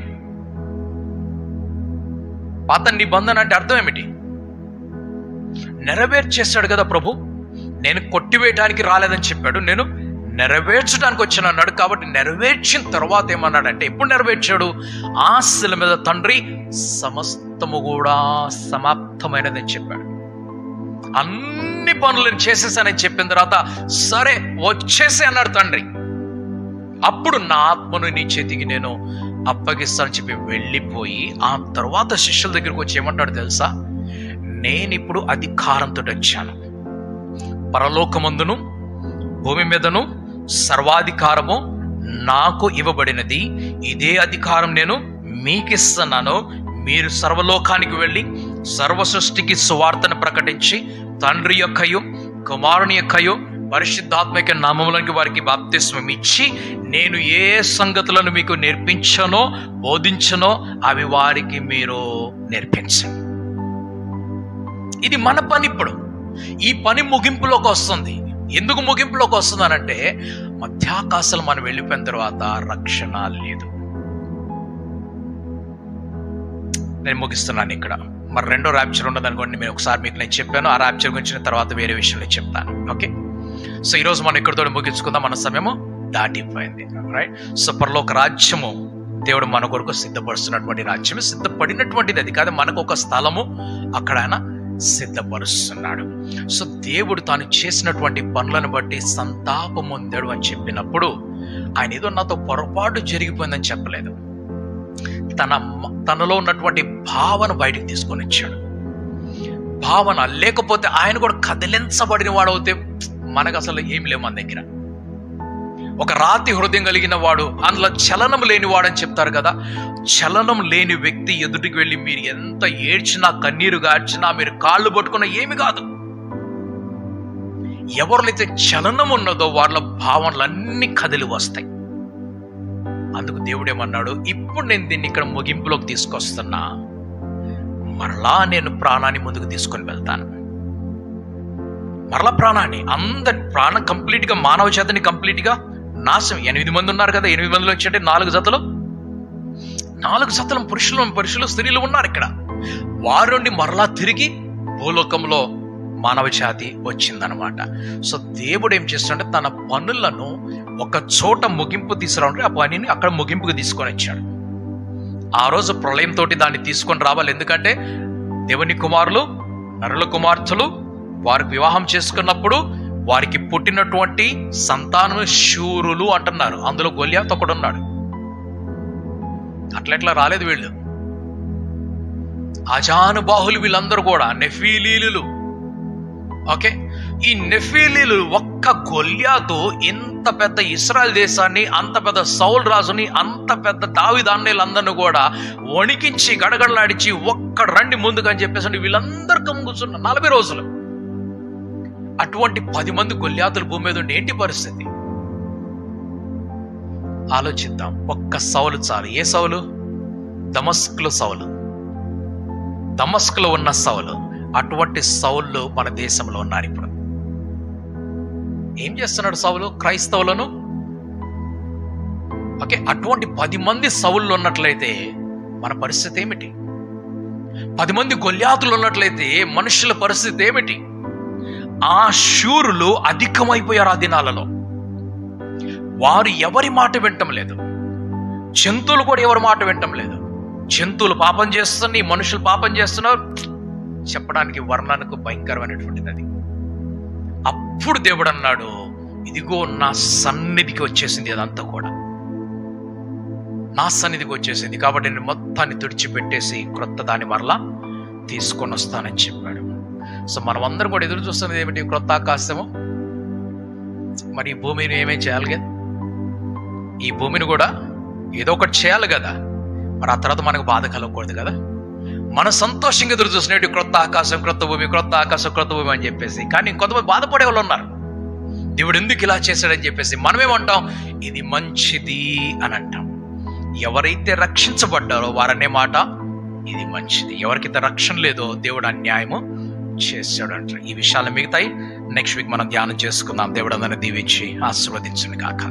పాత నిబంధన అంటే అర్థం ఏమిటి? నెరవేర్చేస్తాడు కదా ప్రభు. నేను కొట్టివేయడానికి రాలేదని చెప్పాడు, నేను నెరవేర్చడానికి వచ్చాను అన్నాడు. కాబట్టి నెరవేర్చిన తర్వాత ఏమన్నాడంటే, ఎప్పుడు నెరవేర్చాడు? ఆ శిల మీద తండ్రి సమస్తము కూడా సమాప్తమైనదని చెప్పాడు. అన్ని పనులను చేసేసానని చెప్పిన తర్వాత సరే వచ్చేసి అన్నాడు తండ్రి. అప్పుడు నా ఆత్మను నీ చేతికి నేను అప్పగిస్తానని చెప్పి వెళ్ళిపోయి ఆ తర్వాత శిష్యుల దగ్గరికి వచ్చి ఏమంటాడు తెలుసా? నేనిప్పుడు అధికారంతో వచ్చాను, పరలోకమందును భూమి మీదను సర్వాధికారము నాకు ఇవ్వబడినది. ఇదే అధికారం నేను మీకిస్తున్నాను. మీరు సర్వలోకానికి వెళ్ళి సర్వ సృష్టికి సువార్తను ప్రకటించి తండ్రి యొక్కయు కుమారుని యొక్కయు పరిశుద్ధాత్మక నామములకి వారికి బాప్తిస్మం ఇచ్చి నేను ఏ సంగతులను మీకు నేర్పించనో బోధించనో అవి వారికి మీరు నేర్పించండి. ఇది మన పని. ఇప్పుడు ఈ పని ముగింపులోకి వస్తుంది. ఎందుకు ముగింపులోకి వస్తుందనంటే మధ్యాకాశాలు మనం వెళ్ళిపోయిన తర్వాత రక్షణ లేదు. నేను ముగిస్తున్నాను ఇక్కడ. మరి రెండో ర్యాప్చర్ ఉండదు అనుకోండి. నేను ఒకసారి మీకు నేను చెప్పాను, ఆ ర్యాప్చర్ గురించి తర్వాత వేరే విషయంలో చెప్తాను. ఓకే, సో ఈరోజు మనం ఇక్కడితో ముగించుకుందాం. మన సమయము దాటిపోయింది. రైట్. సో పరలోక రాజ్యము దేవుడు మన కొరకు సిద్ధపరుస్తున్నటువంటి రాజ్యము, సిద్ధపడినటువంటిది. అది కాదు, మనకు ఒక స్థలము అక్కడ ఆయన సిద్ధపరుస్తున్నాడు. సో దేవుడు తాను చేసినటువంటి పనులను బట్టి సంతాపం పొందాడు అని చెప్పినప్పుడు ఆయన ఏదో నాతో పొరపాటు జరిగిపోయిందని చెప్పలేదు. తనలో ఉన్నటువంటి భావన బయటికి తీసుకొని వచ్చాడు. భావన లేకపోతే ఆయన కూడా కదిలించబడిన వాడు అవుతే మనకు అసలు ఏమి లేవు మన దగ్గర. ఒక రాతి హృదయం కలిగిన వాడు, అందులో చలనం లేని వాడని చెప్తారు కదా. చలనం లేని వ్యక్తి ఎదుటికి వెళ్ళి మీరు ఎంత ఏడ్చినా కన్నీరు గార్చినా మీరు కాళ్ళు పట్టుకున్నా ఏమి కాదు. ఎవరిలైతే చలనం ఉన్నదో వాళ్ళ భావనలన్నీ కదిలి వస్తాయి. అందుకు దేవుడేమన్నాడు, ఇప్పుడు నేను దీన్ని ఇక్కడ ముగింపులోకి తీసుకొస్తున్నా, మరలా నేను ప్రాణాన్ని ముందుకు తీసుకొని వెళ్తాను. మరలా ప్రాణాన్ని, అందరి ప్రాణం కంప్లీట్ గా, మానవ జాతిని కంప్లీట్ గా నాశనం. 8 మంది ఉన్నారు కదా, 8 మందిలో వచ్చి 4 జతలు పురుషులు స్త్రీలు ఉన్నారు ఇక్కడ. వారి నుండి మరలా తిరిగి భూలోకంలో మానవ జాతి వచ్చిందనమాట. సో దేవుడు ఏం చేస్తాడంటే తన పనులను ఒక చోట ముగింపు తీసుకురావాలంటే ఆ పనిని అక్కడ ముగింపుకు తీసుకొని వచ్చాడు. ఆ రోజు ప్రళయంతో దాన్ని తీసుకొని రావాలి. ఎందుకంటే దేవుని కుమారులు, నరుల కుమార్తెలు వారికి వివాహం చేసుకున్నప్పుడు వారికి పుట్టినటువంటి సంతానం శూరులు అంటున్నారు. అందులో గొల్యాత్ ఒకడు ఉన్నాడు. అట్లెట్లా రాలేదు వీళ్ళు, అజానుబాహులు వీళ్ళందరూ కూడా నెఫీలీలు. ఓకే, ఈ నెఫీలీలు ఒక్క గొల్యాతు ఇంత పెద్ద ఇశ్రాయేల్ దేశాన్ని, అంత పెద్ద సౌల్ రాజుని, అంత పెద్ద దావీదాన్యులందరినీ కూడా వణికించి గడగడలాడించి ఒక్క రండి ముందుకు అని చెప్పేసి వీళ్ళందరూ కమ్ముకున్న 40 రోజులు. అటువంటి 10 మంది గొల్యాతులు భూమి మీద ఉండి ఏంటి పరిస్థితి ఆలోచిద్దాం. ఒక్క సౌలు చాలు. ఏ సౌలు? దమస్కులో సౌలు, దమస్కులో ఉన్న సౌలు. అటువంటి సౌలు మన దేశంలో ఉన్నారు ఇప్పుడు. ఏం చేస్తున్నాడు సౌలు? క్రైస్తవులను. ఓకే, అటువంటి 10 మంది సౌలు ఉన్నట్లయితే మన పరిస్థితి ఏమిటి? 10 మంది గొల్యాతులు ఉన్నట్లయితే మనుషుల పరిస్థితి ఏమిటి? ఆ శూరులు అధికమైపోయారు ఆ దినాలలో. వారు ఎవరి మాట వినటం లేదు. జంతువులు కూడా ఎవరి మాట వినటం లేదు. జంతువులు పాపం చేస్తున్నాయి, మనుషులు పాపం చేస్తున్నారు. చెప్పడానికి వర్ణనకు భయంకరమైనటువంటిది అది. అప్పుడు దేవుడు అన్నాడు, ఇదిగో నా సన్నిధికి వచ్చేసింది, అదంతా కూడా నా సన్నిధికి వచ్చేసింది. కాబట్టి నేను మొత్తాన్ని తుడిచిపెట్టేసి క్రొత్త దాన్ని మరలా తీసుకొని వస్తానని చెప్పాడు. సో మనం అందరం కూడా ఎదురు చూస్తున్నది ఏమిటి? క్రొత్త ఆకాశము. మరి ఈ భూమిని ఏమేం చేయాలి కదా? ఈ భూమిని కూడా ఏదో ఒకటి చేయాలి కదా. మరి ఆ తర్వాత మనకు బాధ కలగకూడదు కదా. మన సంతోషంగా ఎదురు చూసినట్టు క్రొత్త ఆకాశం, క్రొత్త భూమి, క్రొత్త ఆకాశం, క్రొత్త భూమి అని చెప్పేసి. కానీ కొంతమంది బాధపడే వాళ్ళు ఉన్నారు, దేవుడు ఎందుకు ఇలా చేశాడని చెప్పేసి. మనమేమంటాం? ఇది మంచిది అని అంటాం. ఎవరైతే రక్షించబడ్డారో వారనే మాట ఇది మంచిది. ఎవరికైతే రక్షణ లేదో దేవుడు అన్యాయము చేశాడు అంటారు. ఈ విషయాలు మిగతాయి నెక్స్ట్ వీక్ మనం ధ్యానం చేసుకుందాం. దేవుడు అందరిని దీవించి ఆశీర్వదించును కాక.